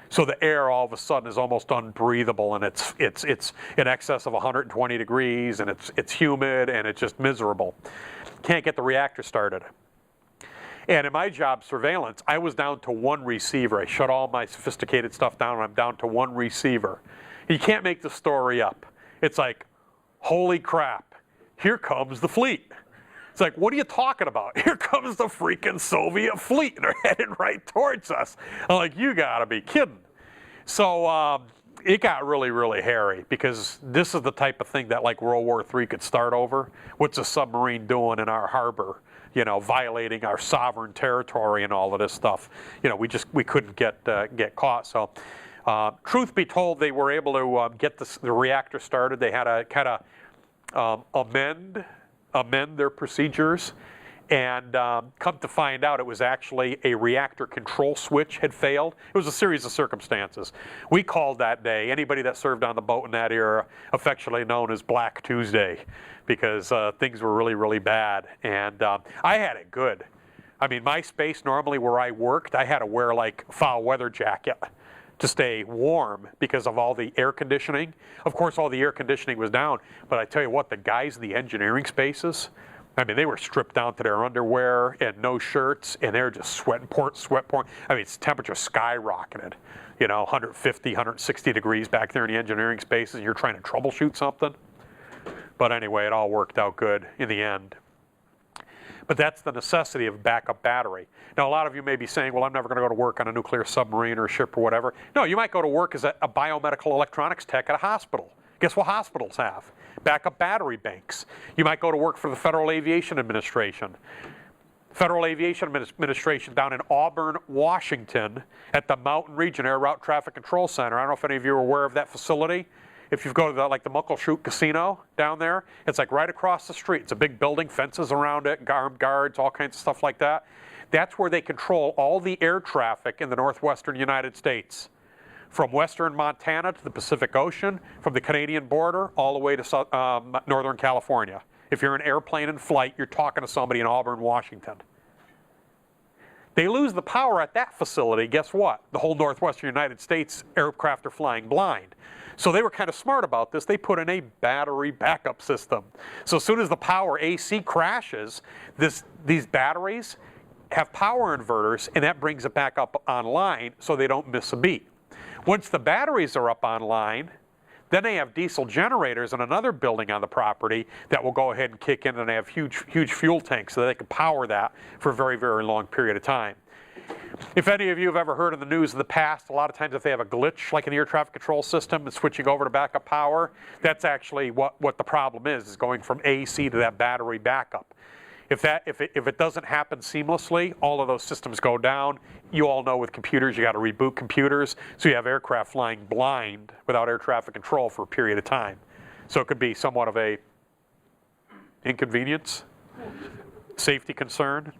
So the air all of a sudden is almost unbreathable, and it's in excess of 120 degrees, and it's humid, and it's just miserable. Can't get the reactor started. And in my job, surveillance, I was down to one receiver. I shut all my sophisticated stuff down, and I'm down to one receiver. You can't make the story up. It's like, holy crap, here comes the fleet. It's like, what are you talking about? Here comes the freaking Soviet fleet, and they're headed right towards us. I'm like, you gotta be kidding. So it got really hairy, because this is the type of thing that like World War III could start over. What's a submarine doing in our harbor? You know, violating our sovereign territory and all of this stuff. You know, we couldn't get caught. So. Truth be told, they were able to get the reactor started. They had to kind of amend their procedures, and come to find out it was actually a reactor control switch had failed. It was a series of circumstances. We called that day, anybody that served on the boat in that era, affectionately known as Black Tuesday, because things were really bad. And I had it good. I mean, my space normally where I worked, I had to wear like a foul weather jacket to stay warm because of all the air conditioning. Of course, all the air conditioning was down, but I tell you what, the guys in the engineering spaces, I mean, they were stripped down to their underwear and no shirts, and they're just sweat pouring. I mean, temperature skyrocketed, you know, 150, 160 degrees back there in the engineering spaces, and you're trying to troubleshoot something. But anyway, it all worked out good in the end. But that's the necessity of backup battery. Now, a lot of you may be saying, well, I'm never going to go to work on a nuclear submarine or a ship or whatever. No, you might go to work as a biomedical electronics tech at a hospital. Guess what hospitals have? Backup battery banks. You might go to work for the Federal Aviation Administration. Federal Aviation Administration down in Auburn, Washington, at the Mountain Region Air Route Traffic Control Center. I don't know if any of you are aware of that facility. If you go to the Muckleshoot Casino down there, it's like right across the street. It's a big building, fences around it, armed guards, all kinds of stuff like that. That's where they control all the air traffic in the northwestern United States. From western Montana to the Pacific Ocean, from the Canadian border all the way to northern California. If you're an airplane in flight, you're talking to somebody in Auburn, Washington. They lose the power at that facility, guess what? The whole northwestern United States aircraft are flying blind. So they were kind of smart about this. They put in a battery backup system. So as soon as the power AC crashes, these batteries have power inverters, and that brings it back up online so they don't miss a beat. Once the batteries are up online, then they have diesel generators in another building on the property that will go ahead and kick in, and they have huge fuel tanks so that they can power that for a very long period of time. If any of you have ever heard in the news of the past, a lot of times if they have a glitch like an air traffic control system and switching over to backup power, that's actually what the problem is going from AC to that battery backup. If it doesn't happen seamlessly, all of those systems go down. You all know with computers, you got to reboot computers, so you have aircraft flying blind without air traffic control for a period of time. So it could be somewhat of a inconvenience, safety concern.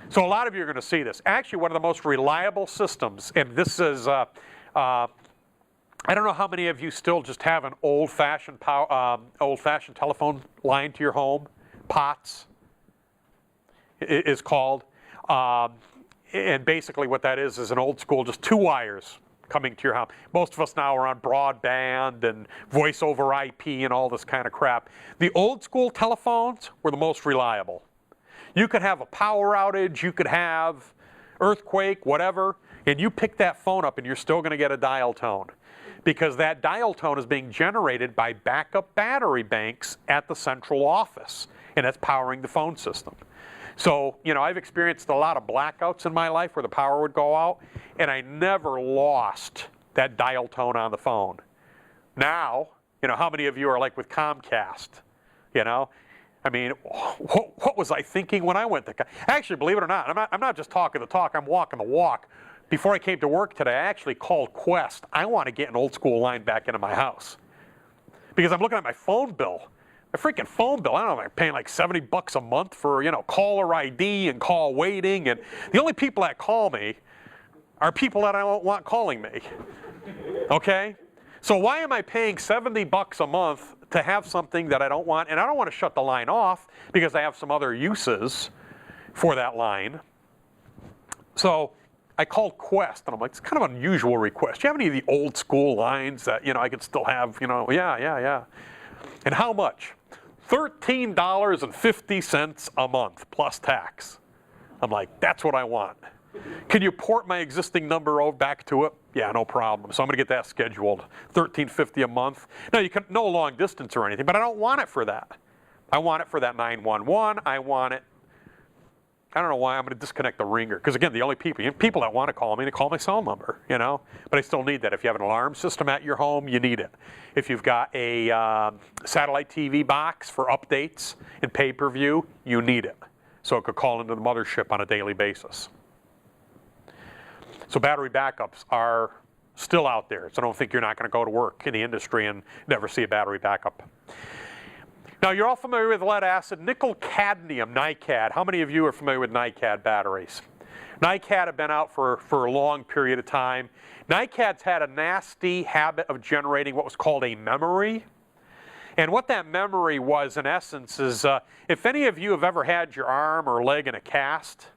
So a lot of you are going to see this. Actually, one of the most reliable systems, and this is I don't know how many of you still just have an old-fashioned telephone line to your home. POTS is called. And basically what that is an old school, just 2 wires coming to your house. Most of us now are on broadband and voice over IP and all this kind of crap. The old school telephones were the most reliable. You could have a power outage, you could have earthquake, whatever, and you pick that phone up and you're still going to get a dial tone, because that dial tone is being generated by backup battery banks at the central office, and that's powering the phone system. So, you know, I've experienced a lot of blackouts in my life where the power would go out, and I never lost that dial tone on the phone. Now, you know, how many of you are like with Comcast, you know? I mean, what was I thinking when I went to Actually, believe it or not, I'm not just talking the talk, I'm walking the walk. Before I came to work today, I actually called Quest. I want to get an old school line back into my house, because I'm looking at my phone bill. My freaking phone bill, I don't know, I'm paying like $70 a month for, you know, caller ID and call waiting, and the only people that call me are people that I don't want calling me, okay? So why am I paying $70 a month to have something that I don't want? And I don't want to shut the line off because I have some other uses for that line. So I called Quest, and I'm like, it's kind of an unusual request. Do you have any of the old school lines that, you know, I could still have, you know? Yeah. And how much? $13.50 a month plus tax. I'm like, that's what I want. Can you port my existing number back to it? Yeah, no problem. So I'm going to get that scheduled. $13.50 a month. No, you can no long distance or anything, but I don't want it for that. I want it for that 911. I want it. I don't know why I'm going to disconnect the ringer, because again, the only people that want to call me, they call my cell number, you know. But I still need that. If you have an alarm system at your home, you need it. If you've got a satellite TV box for updates and pay-per-view, you need it. So it could call into the mothership on a daily basis. So battery backups are still out there. So don't think you're not going to go to work in the industry and never see a battery backup. Now, you're all familiar with lead acid, nickel cadmium, NiCad. How many of you are familiar with NiCad batteries? NiCad have been out for a long period of time. NiCad's had a nasty habit of generating what was called a memory. And what that memory was, in essence, is if any of you have ever had your arm or leg in a cast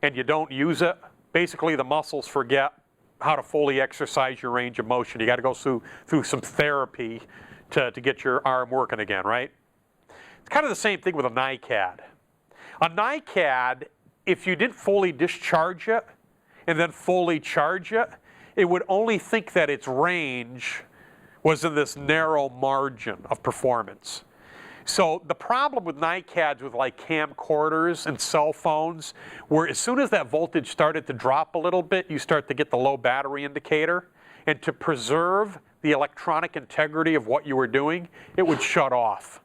and you don't use it, basically the muscles forget how to fully exercise your range of motion. You got to go through some therapy to get your arm working again, right? It's kind of the same thing with a NiCad. A NiCad, if you didn't fully discharge it and then fully charge it, it would only think that its range was in this narrow margin of performance. So the problem with NiCads with like camcorders and cell phones, where as soon as that voltage started to drop a little bit, you start to get the low battery indicator. And to preserve the electronic integrity of what you were doing, it would shut off.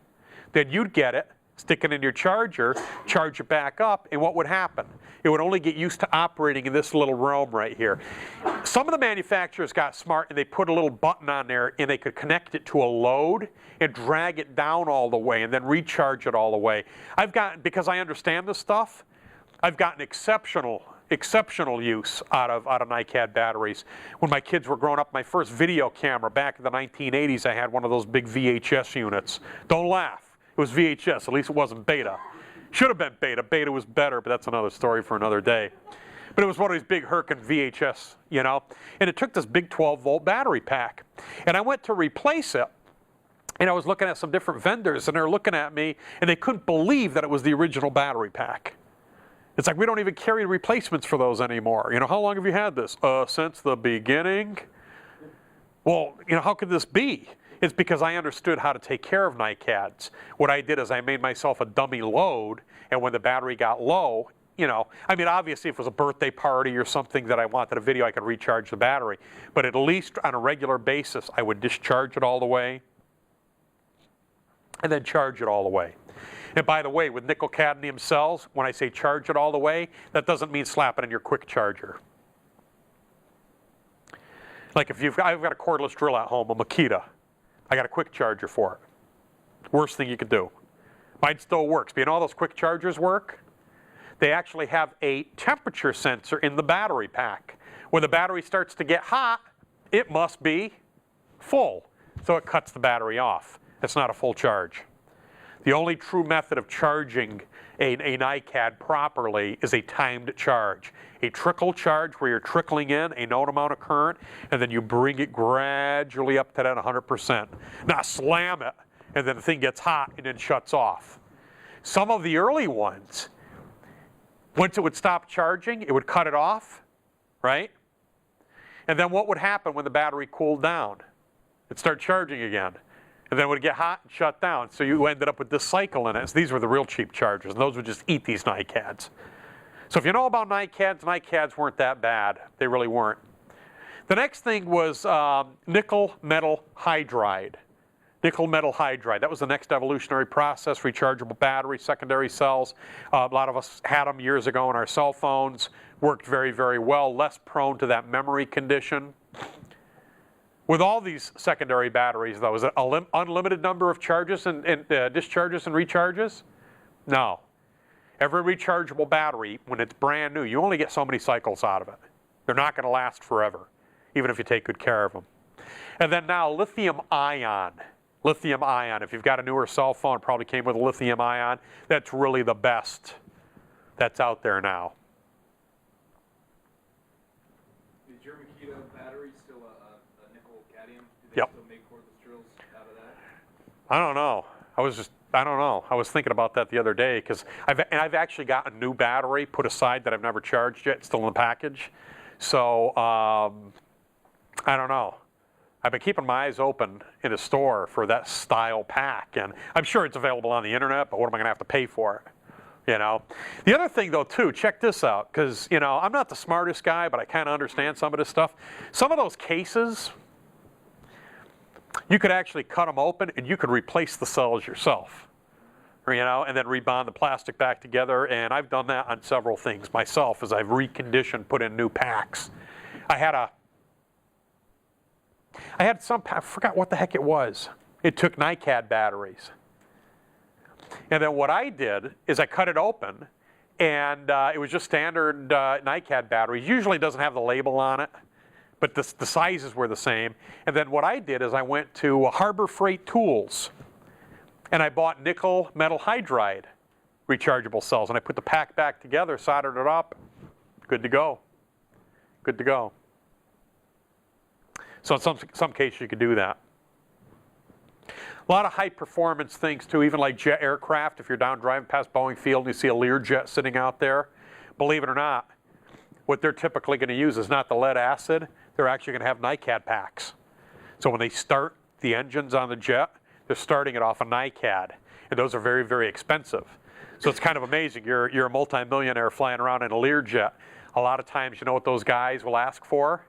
Then you'd get it, stick it in your charger, charge it back up, and what would happen? It would only get used to operating in this little realm right here. Some of the manufacturers got smart and they put a little button on there and they could connect it to a load and drag it down all the way and then recharge it all the way. Because I understand this stuff, I've gotten exceptional use out of NiCad batteries. When my kids were growing up, my first video camera back in the 1980s, I had one of those big VHS units. Don't laugh. It was VHS, at least it wasn't beta. Should have been beta. Beta was better, but that's another story for another day. But it was one of these big Herkin VHS, you know, and it took this big 12-volt battery pack. And I went to replace it, and I was looking at some different vendors, and they were looking at me, and they couldn't believe that it was the original battery pack. It's like, we don't even carry replacements for those anymore. You know, how long have you had this? Since the beginning. Well, you know, how could this be? It's because I understood how to take care of NiCads. What I did is I made myself a dummy load, and when the battery got low, you know, I mean, obviously if it was a birthday party or something that I wanted a video, I could recharge the battery. But at least on a regular basis, I would discharge it all the way and then charge it all the way. And by the way, with nickel cadmium cells, when I say charge it all the way, that doesn't mean slap it in your quick charger. Like if I've got a cordless drill at home, a Makita. I got a quick charger for it. Worst thing you could do. Mine still works. But you know how those quick chargers work? They actually have a temperature sensor in the battery pack. When the battery starts to get hot, it must be full, so it cuts the battery off. It's not a full charge. The only true method of charging an NiCad properly is a timed charge. A trickle charge where you're trickling in a known amount of current and then you bring it gradually up to that 100%. Not slam it and then the thing gets hot and then shuts off. Some of the early ones, once it would stop charging, it would cut it off, right? And then what would happen when the battery cooled down? It'd start charging again. And then it would get hot and shut down. So you ended up with this cycle in it. So these were the real cheap chargers. And those would just eat these NiCads. So if you know about NiCads weren't that bad. They really weren't. The next thing was nickel metal hydride. Nickel metal hydride. That was the next evolutionary process. Rechargeable batteries, secondary cells. A lot of us had them years ago on our cell phones. Worked very, very well. Less prone to that memory condition. With all these secondary batteries, though, is it an unlimited number of charges and discharges and recharges? No. Every rechargeable battery, when it's brand new, you only get so many cycles out of it. They're not going to last forever, even if you take good care of them. And then now lithium ion. Lithium ion. If you've got a newer cell phone, it probably came with a lithium ion. That's really the best that's out there now. Is your Makita battery still a nickel cadmium? Do they Yep. still make cordless drills out of that? I don't know. I don't know. I was thinking about that the other day because I've actually got a new battery put aside that I've never charged yet. It's still in the package. So I don't know. I've been keeping my eyes open in a store for that style pack, and I'm sure it's available on the internet. But what am I going to have to pay for it? You know. The other thing, though, too, check this out, because I'm not the smartest guy, but I kind of understand some of this stuff. Some of those cases, you could actually cut them open and you could replace the cells yourself, and then rebond the plastic back together. And I've done that on several things myself as I've reconditioned, put in new packs. I forgot what the heck it was. It took NiCad batteries. And then what I did is I cut it open, and it was just standard NiCad batteries. Usually it doesn't have the label on it, but the sizes were the same. And then what I did is I went to Harbor Freight Tools, and I bought nickel metal hydride rechargeable cells, and I put the pack back together, soldered it up, good to go. Good to go. So in some cases you could do that. A lot of high performance things too, even like jet aircraft. If you're down driving past Boeing Field and you see a Learjet sitting out there, believe it or not, what they're typically going to use is not the lead acid. They're actually going to have NiCad packs. So when they start the engines on the jet, they're starting it off a NiCad, and those are very, very expensive. So it's kind of amazing. You're a multimillionaire flying around in a Learjet. A lot of times, you know what those guys will ask for?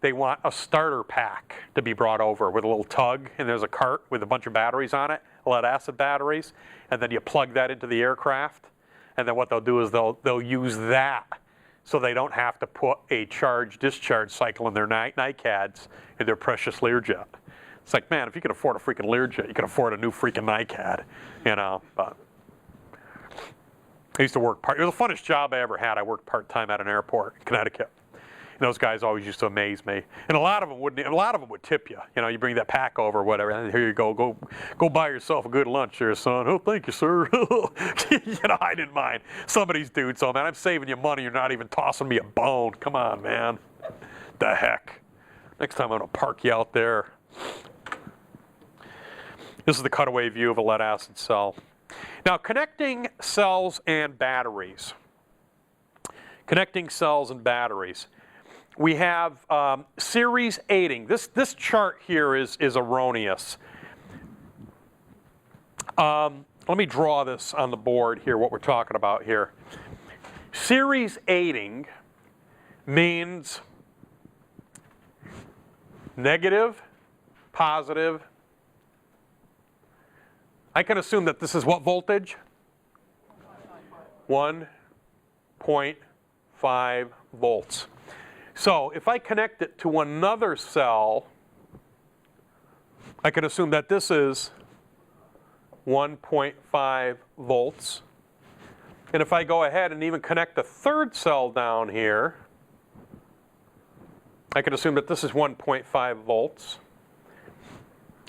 They want a starter pack to be brought over with a little tug, and there's a cart with a bunch of batteries on it, lead acid batteries, and then you plug that into the aircraft, and then what they'll do is they'll use that so they don't have to put a charge-discharge cycle in their NiCads in their precious Learjet. It's like, man, if you can afford a freaking Learjet, you can afford a new freaking NiCad, But I used to work it was the funnest job I ever had. I worked part-time at an airport in Connecticut. And those guys always used to amaze me. And a lot of them would tip you. You bring that pack over or whatever, and here you go buy yourself a good lunch there, son. Oh, thank you, sir. I didn't mind. Some of these dudes, so man, I'm saving you money. You're not even tossing me a bone. Come on, man. The heck. Next time I'm gonna park you out there. This is the cutaway view of a lead acid cell. Now, connecting cells and batteries. Connecting cells and batteries. We have series aiding. This chart here is erroneous. Let me draw this on the board here, what we're talking about here. Series aiding means negative, positive. I can assume that this is what voltage? 1.5 volts. So if I connect it to another cell, I can assume that this is 1.5 volts. And if I go ahead and even connect the third cell down here, I can assume that this is 1.5 volts.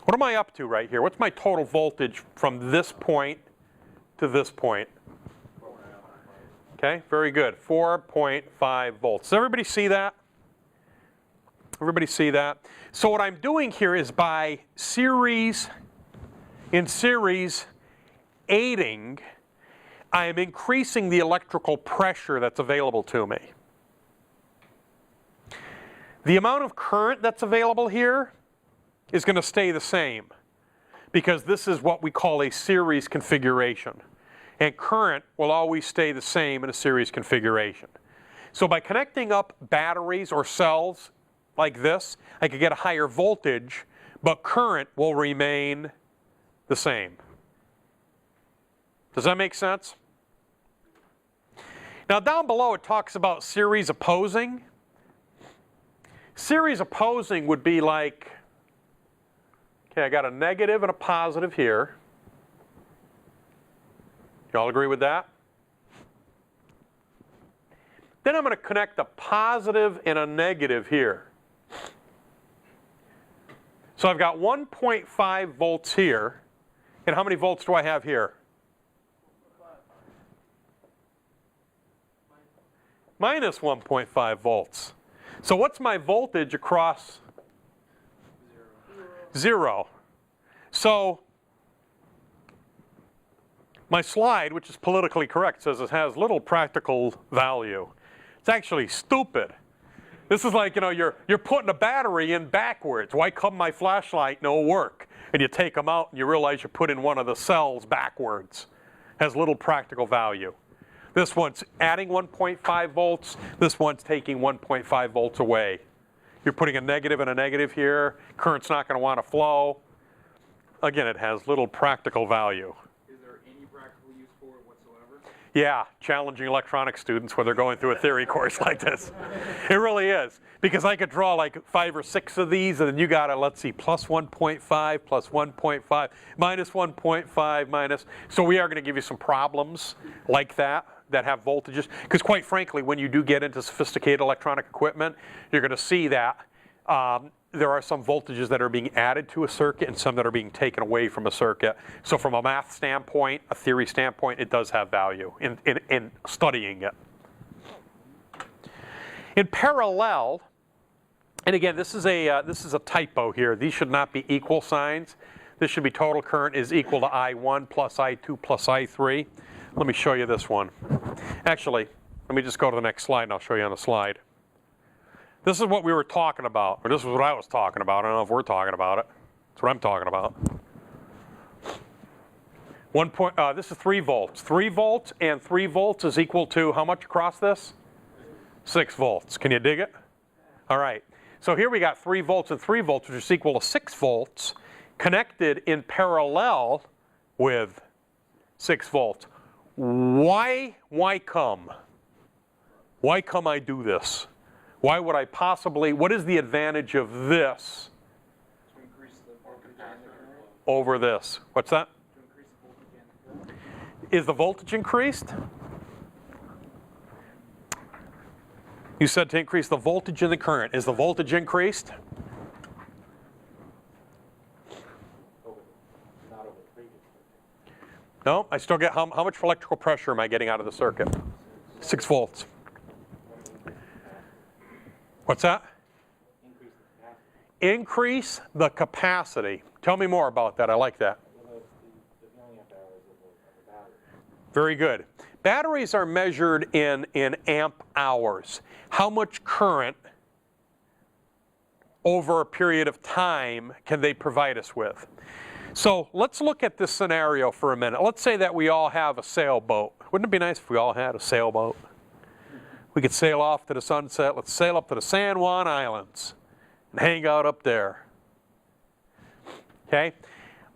What am I up to right here? What's my total voltage from this point to this point? Okay, very good. 4.5 volts. Does everybody see that? Everybody see that? So what I'm doing here is by series, in series aiding, I am increasing the electrical pressure that's available to me. The amount of current that's available here is going to stay the same because this is what we call a series configuration. And current will always stay the same in a series configuration. So by connecting up batteries or cells like this, I could get a higher voltage, but current will remain the same. Does that make sense? Now down below it talks about series opposing. Series opposing would be like, okay, I got a negative and a positive here. You all agree with that? Then I'm going to connect a positive and a negative here. So I've got 1.5 volts here. And how many volts do I have here? Minus 1.5 volts. So what's my voltage across? 0. So my slide, which is politically correct, says it has little practical value. It's actually stupid. This is like, you're putting a battery in backwards. Why come my flashlight no work? And you take them out and you realize you put in one of the cells backwards. Has little practical value. This one's adding 1.5 volts. This one's taking 1.5 volts away. You're putting a negative and a negative here. Current's not going to want to flow. Again, it has little practical value. Is there any practical use for it whatsoever? Yeah, challenging electronics students when they're going through a theory course like this. It really is. Because I could draw like 5 or 6 of these, and then you got to, let's see, plus 1.5, plus 1.5, minus 1.5, minus. So we are going to give you some problems like that have voltages. Because quite frankly, when you do get into sophisticated electronic equipment, you're going to see that there are some voltages that are being added to a circuit and some that are being taken away from a circuit. So from a math standpoint, a theory standpoint, it does have value in studying it. In parallel, and again, this is a typo here. These should not be equal signs. This should be total current is equal to I1 plus I2 plus I3. Let me show you this one. Actually, let me just go to the next slide and I'll show you on the slide. This is what we were talking about, or this is what I was talking about. I don't know if we're talking about it. That's what I'm talking about. This is 3 volts. 3 volts and 3 volts is equal to how much across this? 6 volts. Can you dig it? All right. So here we got 3 volts and 3 volts, which is equal to 6 volts, connected in parallel with 6 volts. Why come? Why come I do this? Why would I possibly, what is the advantage of this To increase the voltage and the current? over this? What's that? To increase the voltage and the current? Is the voltage increased? You said to increase the voltage and the current. Is the voltage increased? No, I still get, how much electrical pressure am I getting out of the circuit? 6 volts. What's that? Increase the capacity. Tell me more about that. I like that. Very good. Batteries are measured in amp hours. How much current over a period of time can they provide us with? So let's look at this scenario for a minute. Let's say that we all have a sailboat. Wouldn't it be nice if we all had a sailboat? We could sail off to the sunset. Let's sail up to the San Juan Islands and hang out up there. Okay?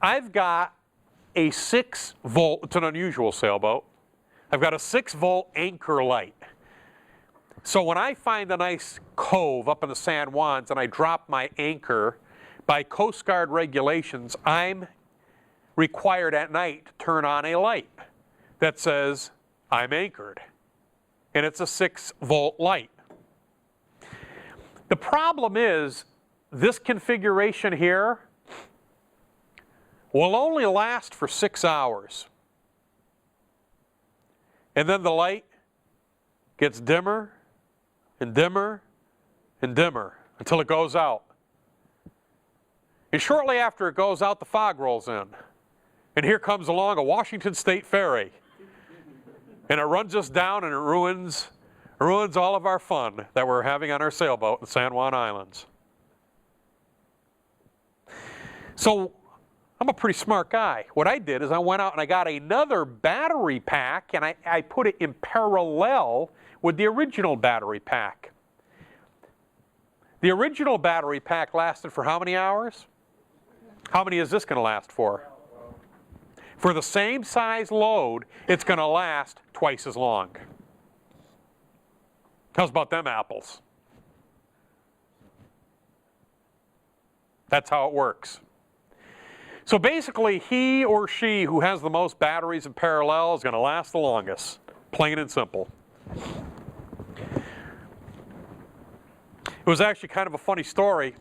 I've got a 6 volt, it's an unusual sailboat. I've got a 6 volt anchor light. So when I find a nice cove up in the San Juans and I drop my anchor, by Coast Guard regulations, I'm required at night to turn on a light that says I'm anchored. And it's a 6 volt light. The problem is this configuration here will only last for 6 hours. And then the light gets dimmer and dimmer and dimmer until it goes out. And shortly after it goes out, the fog rolls in. And here comes along a Washington State ferry. And it runs us down and it ruins all of our fun that we're having on our sailboat in San Juan Islands. So I'm a pretty smart guy. What I did is I went out and I got another battery pack and I put it in parallel with the original battery pack. The original battery pack lasted for how many hours? How many is this going to last for? For the same size load, it's going to last twice as long. How's about them apples? That's how it works. So basically, he or she who has the most batteries in parallel is going to last the longest, plain and simple. It was actually kind of a funny story.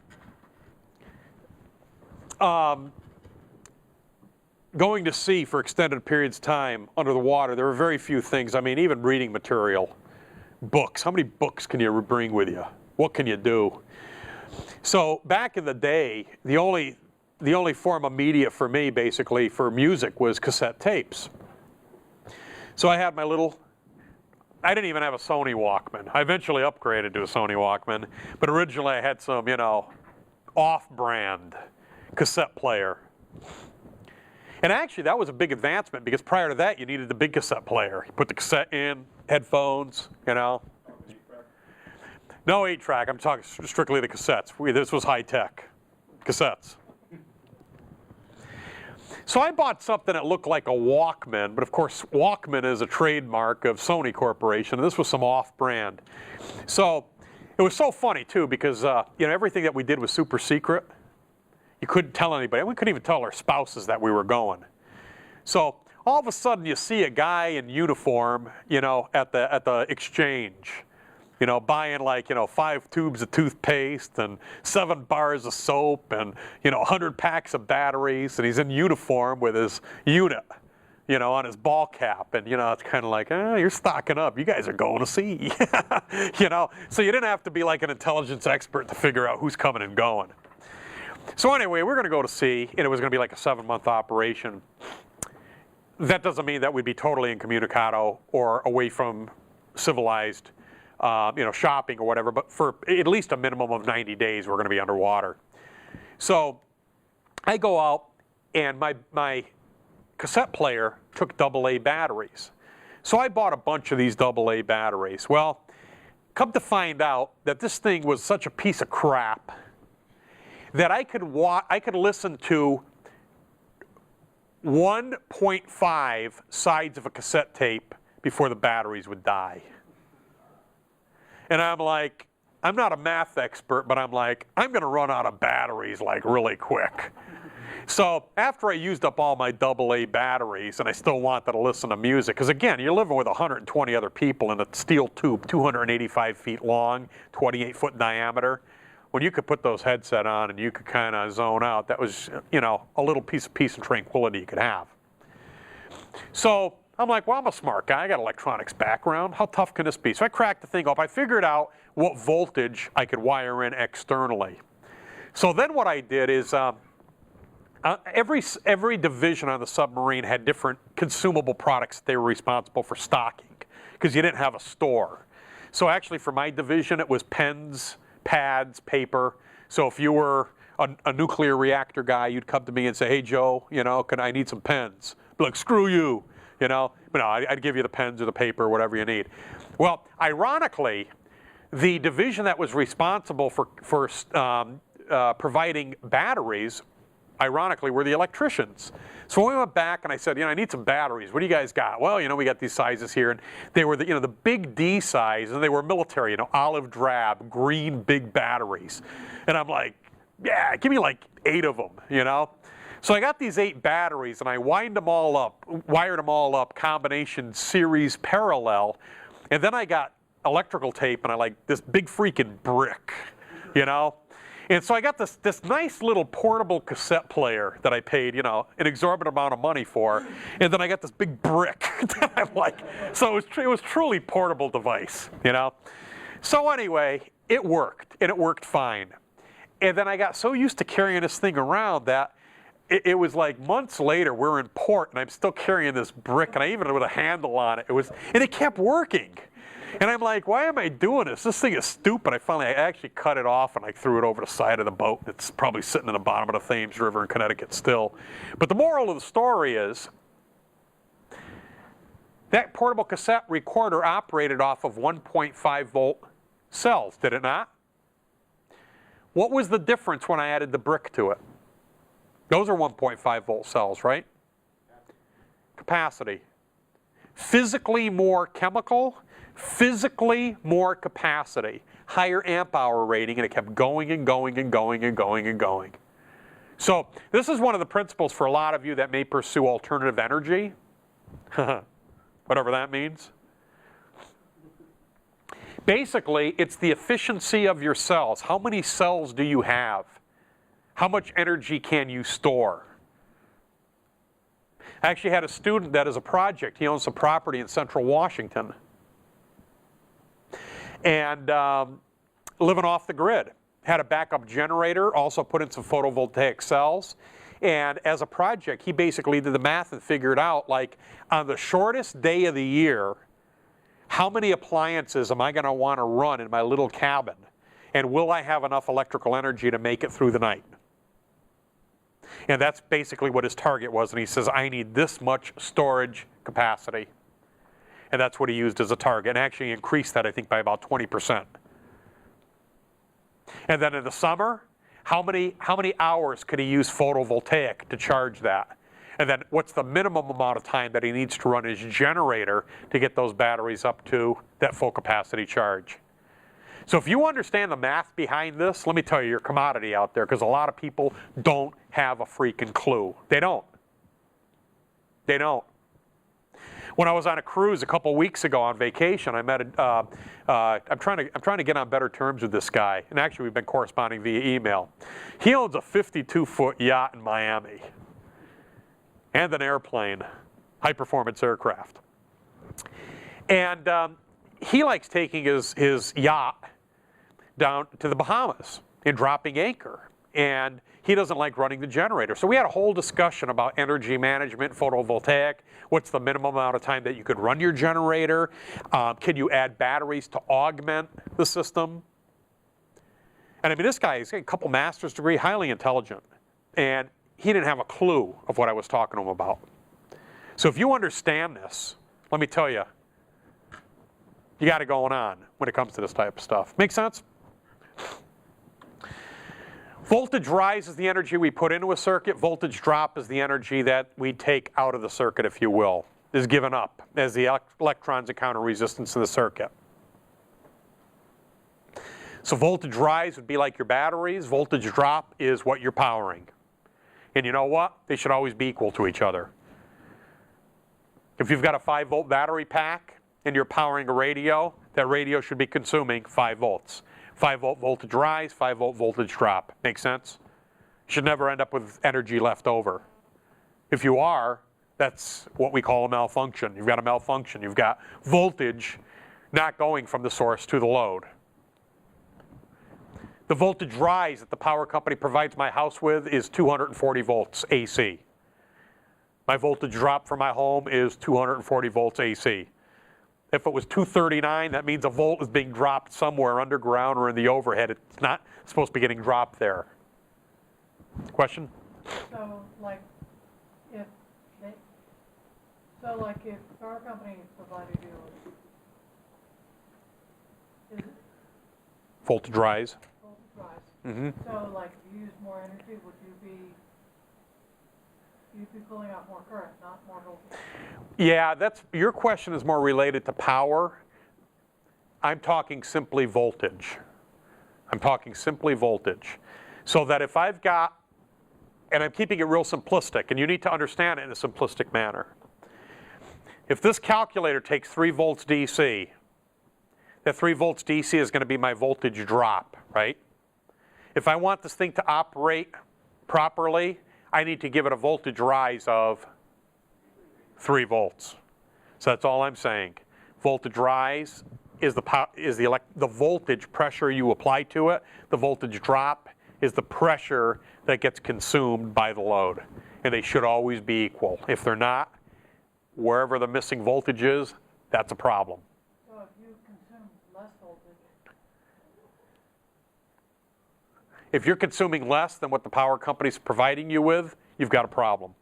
Going to sea for extended periods of time under the water, there were very few things. I mean, even reading material, books. How many books can you bring with you? What can you do? So back in the day, the only form of media for me, basically, for music was cassette tapes. So I had my little, I didn't even have a Sony Walkman. I eventually upgraded to a Sony Walkman, but originally I had some, off-brand cassette player. And actually, that was a big advancement because prior to that, you needed the big cassette player. You put the cassette in, headphones, No 8-track. I'm talking strictly the cassettes. This was high-tech cassettes. So I bought something that looked like a Walkman, but of course, Walkman is a trademark of Sony Corporation, and this was some off-brand. So it was so funny, too, because everything that we did was super secret. You couldn't tell anybody. We couldn't even tell our spouses that we were going. So all of a sudden, you see a guy in uniform, at the exchange, buying 5 tubes of toothpaste and 7 bars of soap and 100 packs of batteries, and he's in uniform with his unit, on his ball cap, and it's kind of like, you're stocking up. You guys are going to sea, So you didn't have to be like an intelligence expert to figure out who's coming and going. So anyway, we're going to go to sea, and it was going to be like a 7-month operation. That doesn't mean that we'd be totally incommunicado or away from civilized, shopping or whatever, but for at least a minimum of 90 days, we're going to be underwater. So I go out, and my cassette player took AA batteries. So I bought a bunch of these AA batteries. Well, come to find out that this thing was such a piece of crap that I could listen to 1.5 sides of a cassette tape before the batteries would die. And I'm like, I'm not a math expert, but I'm like, I'm going to run out of batteries really quick. So after I used up all my AA batteries, and I still wanted to listen to music, because again, you're living with 120 other people in a steel tube, 285 feet long, 28 foot diameter. When you could put those headset on and you could kind of zone out, that was, a little piece of peace and tranquility you could have. So I'm like, well, I'm a smart guy. I got an electronics background. How tough can this be? So I cracked the thing open. I figured out what voltage I could wire in externally. So then what I did is every division on the submarine had different consumable products that they were responsible for stocking because you didn't have a store. So actually for my division, it was pens, pads, paper. So if you were a nuclear reactor guy, you'd come to me and say, hey, Joe, I need some pens. I'd be like, screw you, But no, I'd give you the pens or the paper, whatever you need. Well, ironically, the division that was responsible for providing batteries, ironically, were the electricians. So we went back and I said, I need some batteries. What do you guys got? Well, we got these sizes here. And they were the big D size, and they were military, olive drab, green, big batteries. And I'm like, yeah, give me 8 of them, So I got these 8 batteries and I wired them all up, combination series parallel. And then I got electrical tape and I this big freaking brick, And so I got this nice little portable cassette player that I paid, you know, an exorbitant amount of money for, and then I got this big brick that I'm like, so it was truly portable device, you know. So anyway, it worked, and it worked fine. And then I got so used to carrying this thing around that it was like months later, we're in port, and I'm still carrying this brick, and I even with a handle on it. And it kept working. And I'm like, why am I doing this? This thing is stupid. I actually cut it off and I threw it over the side of the boat. It's probably sitting in the bottom of the Thames River in Connecticut still. But the moral of the story is that portable cassette recorder operated off of 1.5 volt cells, did it not? What was the difference when I added the brick to it? Those are 1.5 volt cells, right? Capacity. Physically more chemical, physically more capacity, higher amp hour rating, and it kept going and going and going and going and going. So this is one of the principles for a lot of you that may pursue alternative energy, whatever that means. Basically, it's the efficiency of your cells. How many cells do you have? How much energy can you store? I actually had a student that is a project. He owns some property in central Washington. And living off the grid. Had a backup generator, also put in some photovoltaic cells. And as a project, he basically did the math and figured out, like, on the shortest day of the year, how many appliances am I going to want to run in my little cabin? And will I have enough electrical energy to make it through the night? And that's basically what his target was. And he says, I need this much storage capacity. And that's what he used as a target, and actually increased that, I think, by about 20%. And then in the summer, how many hours could he use photovoltaic to charge that? And then what's the minimum amount of time that he needs to run his generator to get those batteries up to that full capacity charge? So if you understand the math behind this, let me tell you, you're a commodity out there, because a lot of people don't have a freaking clue. They don't. They don't. When I was on a cruise a couple weeks ago on vacation, I met I'm trying to get on better terms with this guy, and actually we've been corresponding via email. He owns a 52-foot yacht in Miami and an airplane, high-performance aircraft. And he likes taking his yacht down to the Bahamas and dropping anchor. And he doesn't like running the generator. So we had a whole discussion about energy management, photovoltaic. What's the minimum amount of time that you could run your generator? Can you add batteries to augment the system? And I mean, this guy, he's got a couple master's degree, highly intelligent. And he didn't have a clue of what I was talking to him about. So if you understand this, let me tell you, you got it going on when it comes to this type of stuff. Make sense? Voltage rise is the energy we put into a circuit. Voltage drop is the energy that we take out of the circuit, if you will, is given up as the electrons encounter resistance in the circuit. So voltage rise would be like your batteries. Voltage drop is what you're powering. And you know what? They should always be equal to each other. If you've got a 5-volt battery pack and you're powering a radio, that radio should be consuming 5 volts. 5-volt voltage rise, 5-volt voltage drop. Make sense? You should never end up with energy left over. If you are, that's what we call a malfunction. You've got a malfunction. You've got voltage not going from the source to the load. The voltage rise that the power company provides my house with is 240 volts AC. My voltage drop for my home is 240 volts AC. If it was 239, that means a volt is being dropped somewhere underground or in the overhead. It's not supposed to be getting dropped there. Question? So, like, if power company provided you with, is it Voltage rise. voltage rise? Mm-hmm. So, like, if you use more energy, would you'd be pulling out more current, not more voltage? Yeah, your question is more related to power. I'm talking simply voltage. I'm talking simply voltage. So that if I've got, and I'm keeping it real simplistic, and you need to understand it in a simplistic manner. If this calculator takes 3 volts DC, that 3 volts DC is going to be my voltage drop, right? If I want this thing to operate properly, I need to give it a voltage rise of 3 volts. So that's all I'm saying. Voltage rise is the voltage pressure you apply to it. The voltage drop is the pressure that gets consumed by the load. And they should always be equal. If they're not, wherever the missing voltage is, that's a problem. So if you consume less voltage, If you're consuming less than what the power company's providing you with, you've got a problem.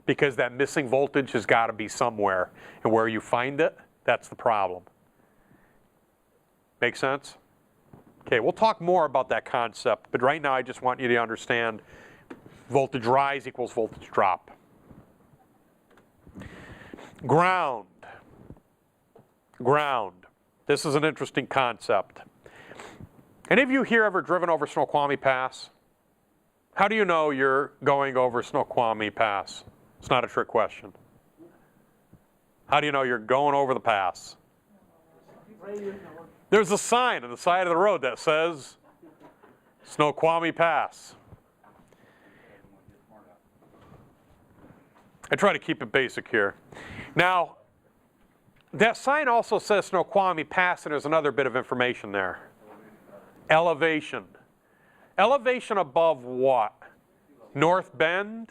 Because that missing voltage has got to be somewhere. And where you find it, that's the problem. Make sense? Okay, we'll talk more about that concept, but right now I just want you to understand voltage rise equals voltage drop. Ground. Ground. This is an interesting concept. Any of you here ever driven over Snoqualmie Pass? How do you know you're going over Snoqualmie Pass? It's not a trick question. How do you know you're going over the pass? There's a sign on the side of the road that says Snoqualmie Pass. I try to keep it basic here. Now, that sign also says Snoqualmie Pass, and there's another bit of information there. Elevation. Elevation above what? North Bend?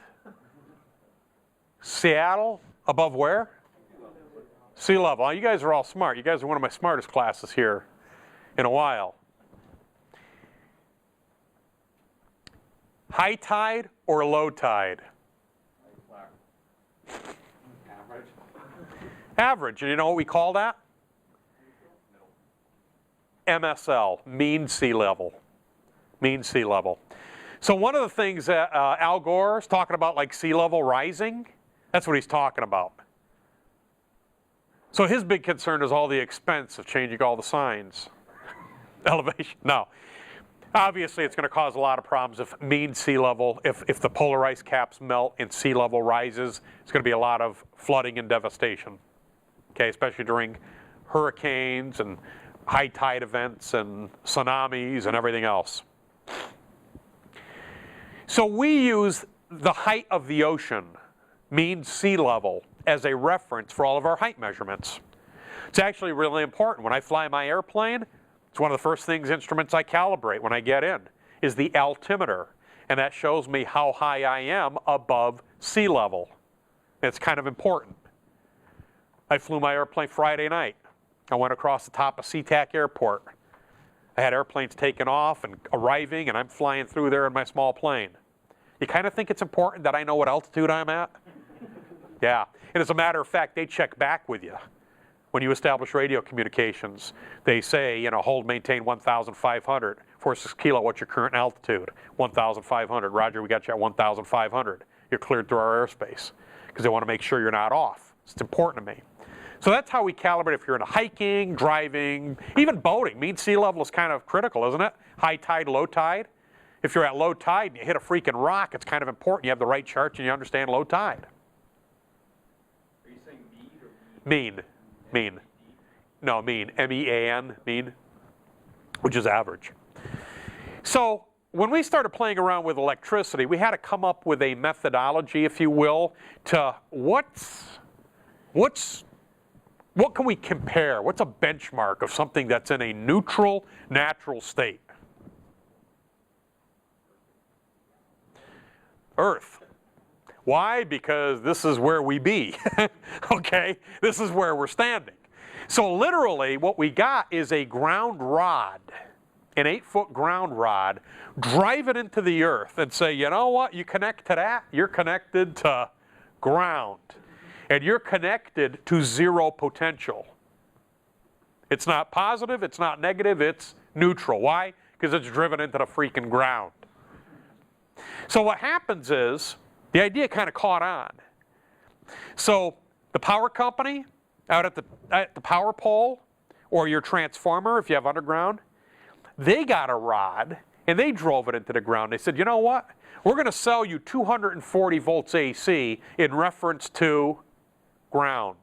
Seattle? Above where? Sea level. Oh, you guys are all smart. You guys are one of my smartest classes here in a while. High tide or low tide? Average. Average. And you know what we call that? MSL, mean sea level. Mean sea level. So one of the things that Al Gore is talking about, like sea level rising, that's what he's talking about. So his big concern is all the expense of changing all the signs. Elevation, no. Obviously it's going to cause a lot of problems if mean sea level, if the polar ice caps melt and sea level rises, it's going to be a lot of flooding and devastation. Okay, especially during hurricanes and high tide events and tsunamis and everything else. So we use the height of the ocean, mean sea level, as a reference for all of our height measurements. It's actually really important. When I fly my airplane, it's one of the first things, instruments I calibrate when I get in, is the altimeter. And that shows me how high I am above sea level. It's kind of important. I flew my airplane Friday night. I went across the top of SeaTac Airport. I had airplanes taking off and arriving, and I'm flying through there in my small plane. You kind of think it's important that I know what altitude I'm at? Yeah. And as a matter of fact, they check back with you. When you establish radio communications, they say, you know, hold, maintain 1,500. 46 kilo, what's your current altitude? 1,500. Roger, we got you at 1,500. You're cleared through our airspace. Because they want to make sure you're not off. It's important to me. So that's how we calibrate if you're into hiking, driving, even boating. Mean sea level is kind of critical, isn't it? High tide, low tide. If you're at low tide and you hit a freaking rock, it's kind of important you have the right charts and you understand low tide. Are you saying mean or Mean. Mean. No, mean. M-E-A-N, mean, which is average. So when we started playing around with electricity, we had to come up with a methodology, if you will, to what can we compare? What's a benchmark of something that's in a neutral, natural state? Earth. Why? Because this is where we be, okay? This is where we're standing. So literally what we got is a ground rod, an 8-foot ground rod, drive it into the earth and say, you know what, you connect to that, you're connected to ground. And you're connected to zero potential. It's not positive, it's not negative, it's neutral. Why? Because it's driven into the freaking ground. So what happens is, the idea kind of caught on. So the power company out at the power pole, or your transformer if you have underground, they got a rod and they drove it into the ground. They said, you know what? We're going to sell you 240 volts AC in reference to ground.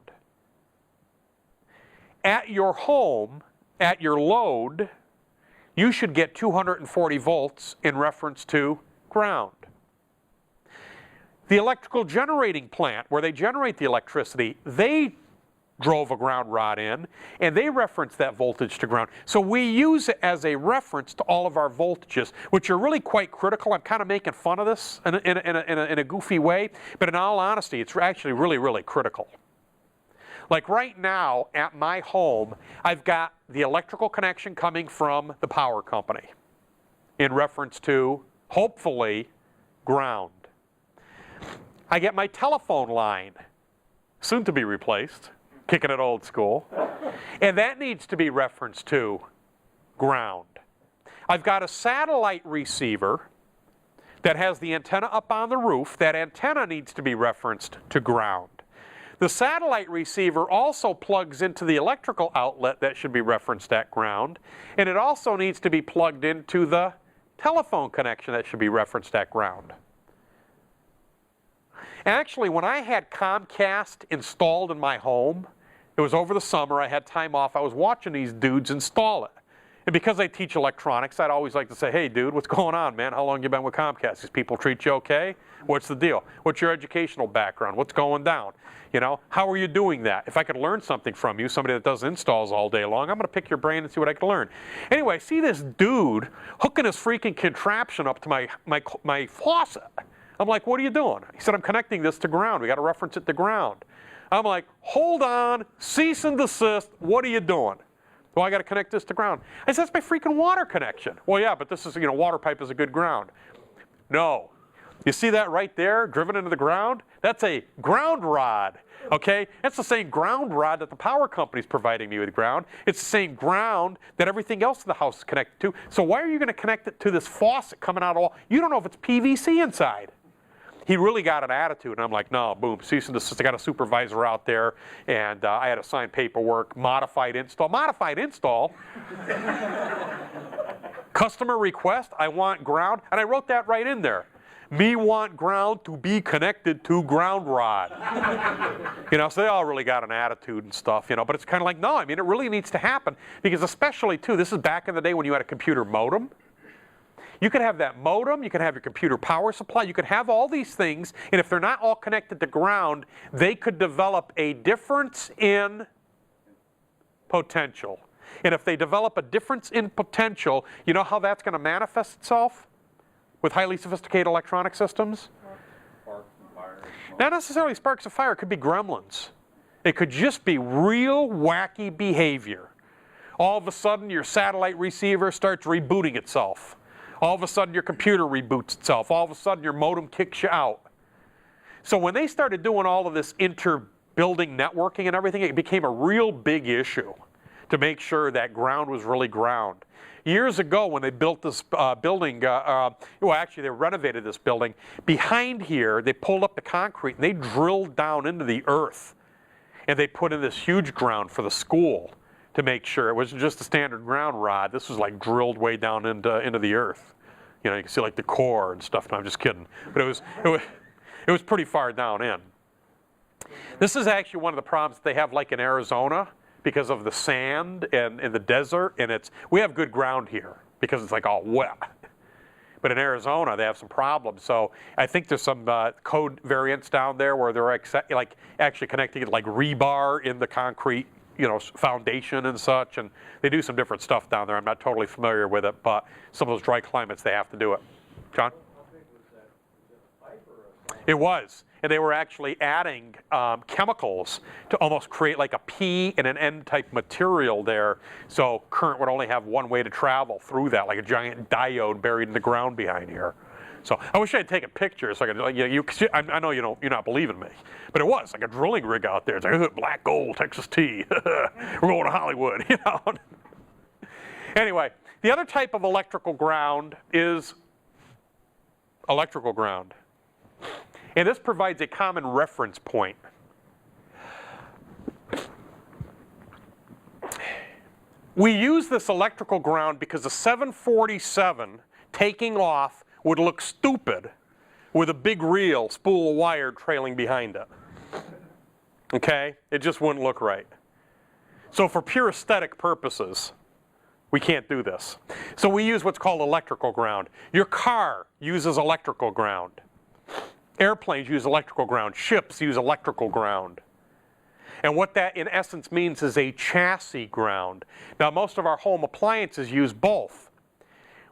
At your home, at your load, you should get 240 volts in reference to ground. The electrical generating plant, where they generate the electricity, they drove a ground rod in, and they reference that voltage to ground. So we use it as a reference to all of our voltages, which are really quite critical. I'm kind of making fun of this in a goofy way, but in all honesty, it's actually really, really critical. Like right now at my home, I've got the electrical connection coming from the power company in reference to, hopefully, ground. I get my telephone line, soon to be replaced, kicking it old school, and that needs to be referenced to ground. I've got a satellite receiver that has the antenna up on the roof. That antenna needs to be referenced to ground. The satellite receiver also plugs into the electrical outlet that should be referenced at ground, and it also needs to be plugged into the telephone connection that should be referenced at ground. Actually, when I had Comcast installed in my home, it was over the summer, I had time off, I was watching these dudes install it. And because I teach electronics, I'd always like to say, hey dude, what's going on, man? How long you been with Comcast? These people treat you okay? What's the deal? What's your educational background? What's going down? You know, how are you doing that? If I could learn something from you, somebody that does installs all day long, I'm gonna pick your brain and see what I can learn. Anyway, I see this dude hooking his freaking contraption up to my faucet. I'm like, what are you doing? He said, I'm connecting this to ground. We got to reference it to ground. I'm like, hold on, cease and desist. What are you doing? Well, I got to connect this to ground. I said, that's my freaking water connection. Well, yeah, but this is, water pipe is a good ground. No. You see that right there, driven into the ground? That's a ground rod, okay? That's the same ground rod that the power company's providing me with ground. It's the same ground that everything else in the house is connected to. So why are you going to connect it to this faucet coming out of all? You don't know if it's PVC inside. He really got an attitude, and I'm like, no, boom, cease and desist. I got a supervisor out there, and I had to sign paperwork, modified install. Modified install? Customer request, I want ground, and I wrote that right in there. Me want ground to be connected to ground rod. So they all really got an attitude and stuff, but it's kind of like, no, I mean, it really needs to happen, because especially, too, this is back in the day when you had a computer modem. You could have that modem, you could have your computer power supply, you could have all these things, and if they're not all connected to ground, they could develop a difference in potential. And if they develop a difference in potential, you know how that's going to manifest itself with highly sophisticated electronic systems? Sparks and fire. Not necessarily sparks of fire, it could be gremlins. It could just be real wacky behavior. All of a sudden, your satellite receiver starts rebooting itself. All of a sudden, your computer reboots itself. All of a sudden, your modem kicks you out. So when they started doing all of this inter-building networking and everything, it became a real big issue to make sure that ground was really ground. Years ago, when they built this building, actually they renovated this building, behind here, they pulled up the concrete and they drilled down into the earth. And they put in this huge ground for the school to make sure it wasn't just a standard ground rod. This was like drilled way down into the earth. You can see like the core and stuff. No, I'm just kidding. But it was pretty far down in. This is actually one of the problems that they have like in Arizona because of the sand and the desert. And we have good ground here because it's like all wet. But in Arizona, they have some problems. So I think there's some code variants down there where they're like actually connecting it like rebar in the concrete foundation and such, and they do some different stuff down there. I'm not totally familiar with it, but some of those dry climates, they have to do it. John? How big was that? Was it a pipe or a... It was, and they were actually adding chemicals to almost create like a P and an N type material there, so current would only have one way to travel through that, like a giant diode buried in the ground behind here. So I wish I had taken pictures so I could, I know you're not believing me, but it was like a drilling rig out there. It's like black gold, Texas tea. We're going to Hollywood, Anyway, the other type of electrical ground is electrical ground. And this provides a common reference point. We use this electrical ground because a 747 taking off would look stupid with a big reel, spool of wire trailing behind it. Okay? It just wouldn't look right. So for pure aesthetic purposes, We can't do this. So we use what's called electrical ground. Your car uses electrical ground. Airplanes use electrical ground. Ships use electrical ground. And what that in essence means is a chassis ground. Now most of our home appliances use both.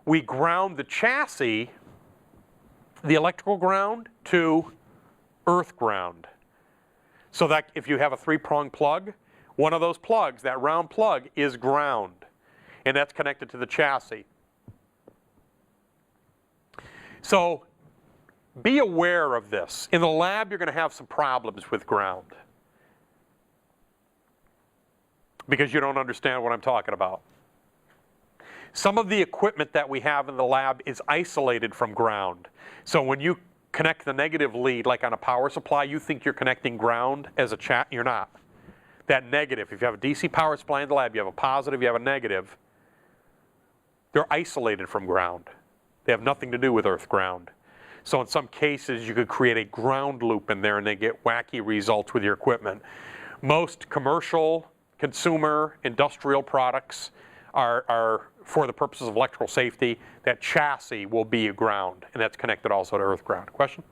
We ground the chassis, the electrical ground, to earth ground. So that if you have a 3-prong plug, one of those plugs, that round plug, is ground. And that's connected to the chassis. So be aware of this. In the lab, you're going to have some problems with ground because you don't understand what I'm talking about. Some of the equipment that we have in the lab is isolated from ground. So when you connect the negative lead, like on a power supply, you think you're connecting ground as a you're not. That negative, if you have a DC power supply in the lab, you have a positive, you have a negative, they're isolated from ground. They have nothing to do with earth ground. So in some cases, you could create a ground loop in there and they get wacky results with your equipment. Most commercial, consumer, industrial products are for the purposes of electrical safety. That chassis will be a ground, and that's connected also to earth ground. Question?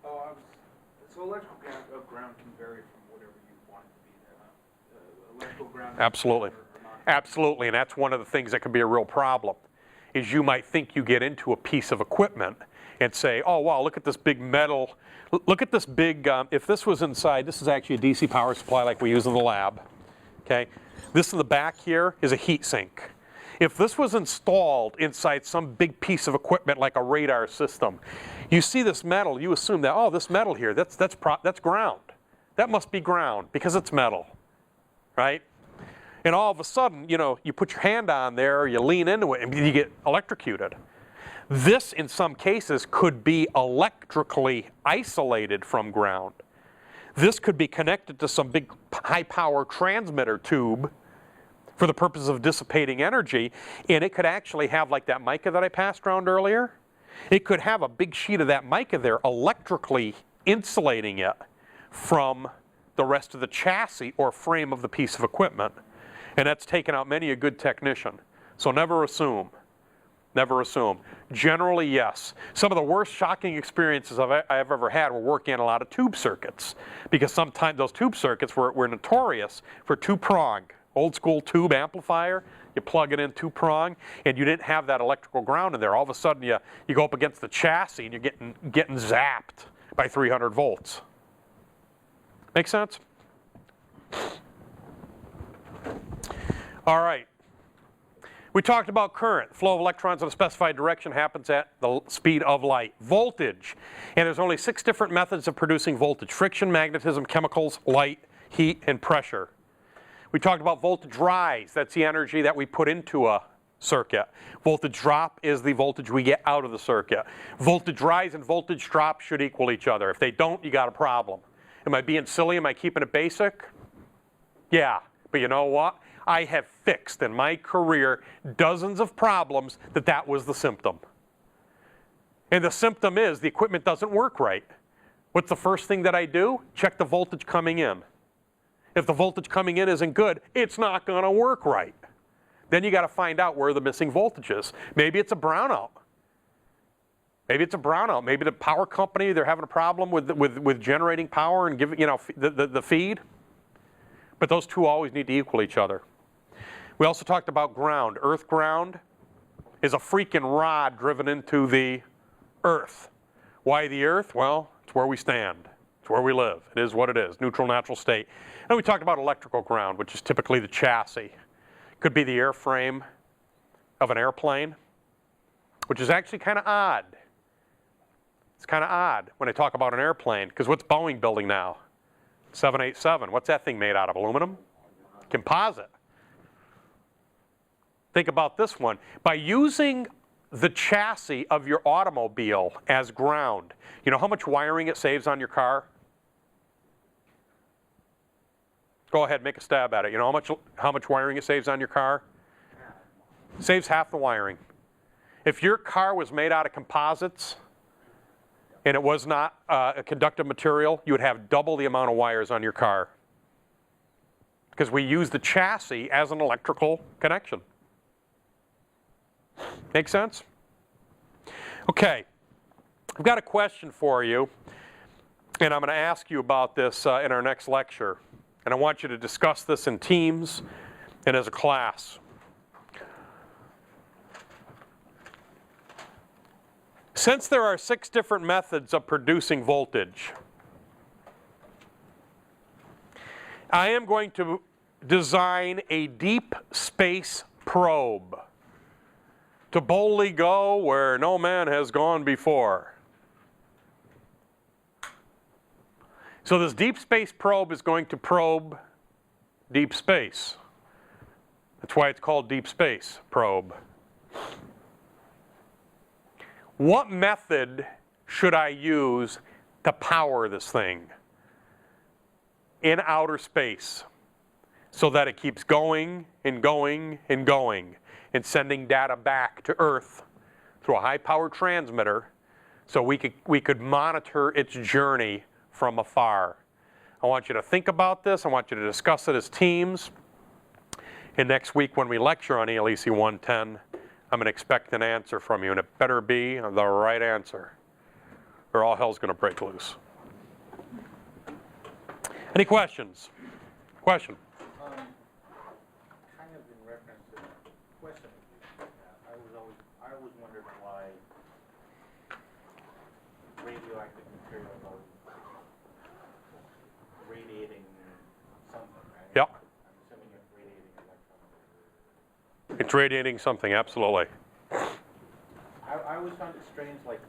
So electrical ground can vary from whatever you want it to be. Electrical ground. Absolutely. Absolutely, and that's one of the things that can be a real problem, is you might think you get into a piece of equipment and say, oh wow, look at this big metal, look at this big, if this was inside, this is actually a DC power supply like we use in the lab, okay? This in the back here is a heat sink. If this was installed inside some big piece of equipment like a radar system, you see this metal, you assume that, oh, this metal here, that's ground. That must be ground because it's metal, right? And all of a sudden, you know, you put your hand on there, or you lean into it, and you get electrocuted. This, in some cases, could be electrically isolated from ground. This could be connected to some big high-power transmitter tube for the purpose of dissipating energy, and it could actually have, like that mica that I passed around earlier, it could have a big sheet of that mica there electrically insulating it from the rest of the chassis or frame of the piece of equipment. And that's taken out many a good technician. So never assume. Never assume. Generally, yes. Some of the worst shocking experiences I've ever had were working on a lot of tube circuits, because sometimes those tube circuits were notorious for 2-prong, old school tube amplifier. You plug it in 2-prong, and you didn't have that electrical ground in there. All of a sudden, you go up against the chassis, and you're getting zapped by 300 volts. Make sense? All right. We talked about current. Flow of electrons in a specified direction happens at the speed of light. Voltage. And there's only 6 different methods of producing voltage: friction, magnetism, chemicals, light, heat, and pressure. We talked about voltage rise. That's the energy that we put into a circuit. Voltage drop is the voltage we get out of the circuit. Voltage rise and voltage drop should equal each other. If they don't, you got a problem. Am I being silly? Am I keeping it basic? Yeah, but you know what? I have fixed in my career dozens of problems that was the symptom. And the symptom is the equipment doesn't work right. What's the first thing that I do? Check the voltage coming in. If the voltage coming in isn't good, it's not going to work right. Then you got to find out where the missing voltage is. Maybe it's a brownout. Maybe it's a brownout. Maybe the power company, they're having a problem with generating power and giving, you know, the feed. But those two always need to equal each other. We also talked about ground. Earth ground is a freaking rod driven into the earth. Why the earth? Well, it's where we stand. It's where we live. It is what it is, neutral natural state. And we talked about electrical ground, which is typically the chassis. Could be the airframe of an airplane, which is actually kind of odd. It's kind of odd when I talk about an airplane, because what's Boeing building now? 787. What's that thing made out of? Aluminum? Composite. Think about this one. By using the chassis of your automobile as ground, you know how much wiring it saves on your car? Go ahead, make a stab at it. You know how much wiring it saves on your car? It saves half the wiring. If your car was made out of composites and it was not a conductive material, you would have double the amount of wires on your car. Because we use the chassis as an electrical connection. Make sense? Okay, I've got a question for you, and I'm going to ask you about this in our next lecture. And I want you to discuss this in teams and as a class. Since there are 6 different methods of producing voltage, I am going to design a deep space probe to boldly go where no man has gone before. So this deep space probe is going to probe deep space. That's why it's called deep space probe. What method should I use to power this thing in outer space so that it keeps going and going and going and sending data back to Earth through a high-powered transmitter so we could monitor its journey from afar? I want you to think about this. I want you to discuss it as teams. And next week when we lecture on ELEC 110, I'm going to expect an answer from you, and it better be the right answer, or all hell's going to break loose. Any questions? Question? Kind of in reference to the question I always wondered why radioactive materials are radiating something, right? Yep. I'm assuming it's radiating electrons. It's radiating something, absolutely. I always found it strange, like,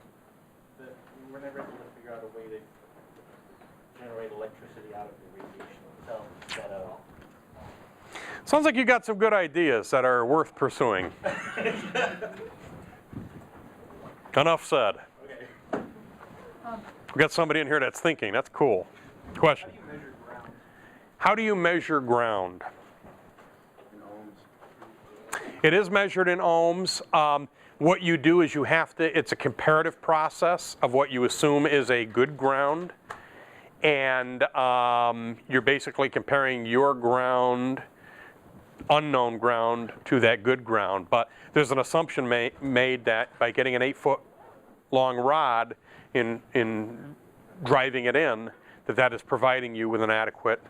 that we were never able to figure out a way to generate electricity out of the radiation itself instead of... Sounds like you got some good ideas that are worth pursuing. Enough said. Okay. We got somebody in here that's thinking. That's cool. Question? How do you measure ground? How do you measure ground? In ohms. It is measured in ohms. What you do is you have to, it's a comparative process of what you assume is a good ground. And you're basically comparing your ground, unknown ground, to that good ground. But there's an assumption made that by getting an 8-foot long rod in driving it in, that is providing you with an adequate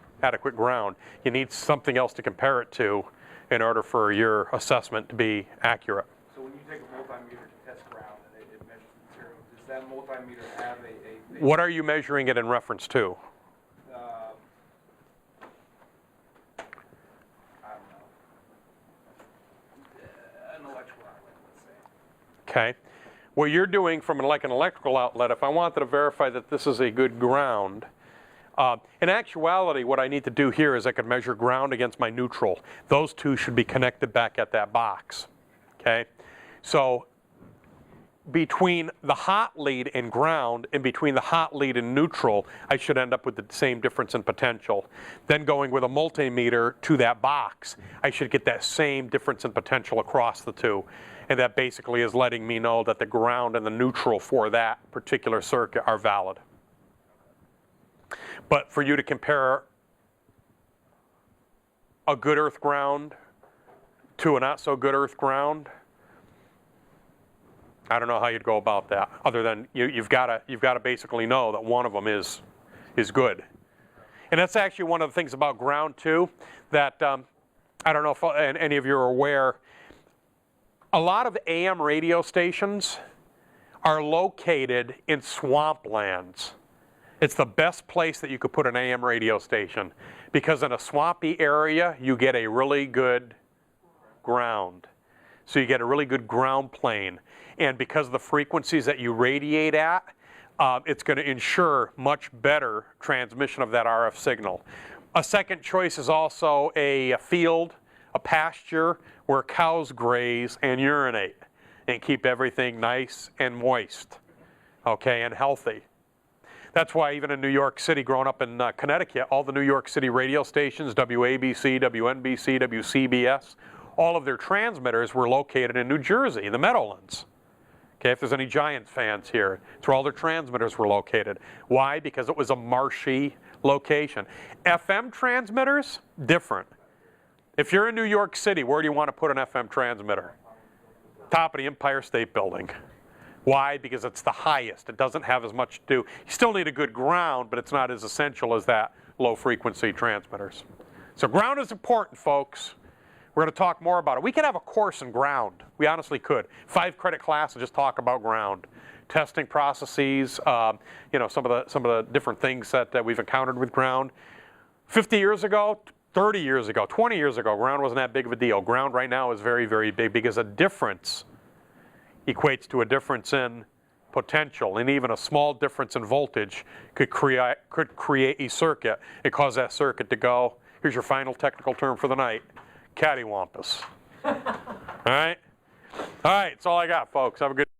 ground. You need something else to compare it to in order for your assessment to be accurate. So when you take a multimeter to test ground and it measures material, does that multimeter have a What are you measuring it in reference to? I don't know, an electrical outlet, let's say. Okay. What you're doing from like an electrical outlet, if I wanted to verify that this is a good ground, in actuality, what I need to do here is I could measure ground against my neutral. Those two should be connected back at that box. Okay? So between the hot lead and ground and between the hot lead and neutral, I should end up with the same difference in potential. Then going with a multimeter to that box, I should get that same difference in potential across the two. And that basically is letting me know that the ground and the neutral for that particular circuit are valid. But for you to compare a good earth ground to a not so good earth ground, I don't know how you'd go about that, other than you've got to basically know that one of them is good. And that's actually one of the things about ground too, that I don't know if any of you are aware, a lot of AM radio stations are located in swamplands. It's the best place that you could put an AM radio station, because in a swampy area you get a really good ground. So you get a really good ground plane. And because of the frequencies that you radiate at, it's going to ensure much better transmission of that RF signal. A second choice is also a field, a pasture where cows graze and urinate and keep everything nice and moist, okay, and healthy. That's why even in New York City, growing up in Connecticut, all the New York City radio stations, WABC, WNBC, WCBS, all of their transmitters were located in New Jersey, the Meadowlands. Okay, if there's any Giants fans here, it's where all their transmitters were located. Why? Because it was a marshy location. FM transmitters, different. If you're in New York City, where do you want to put an FM transmitter? Top of the Empire State Building. Why? Because it's the highest. It doesn't have as much to do. You still need a good ground, but it's not as essential as that low-frequency transmitters. So ground is important, folks. We're going to talk more about it. We could have a course in ground. We honestly could. 5-credit class and just talk about ground. Testing processes, you know, some of the different things that we've encountered with ground. 50 years ago, 30 years ago, 20 years ago, ground wasn't that big of a deal. Ground right now is very, very big because a difference equates to a difference in potential, and even a small difference in voltage could create a circuit and cause that circuit to go, here's your final technical term for the night, cattywampus. All right? All right, that's all I got, folks. Have a good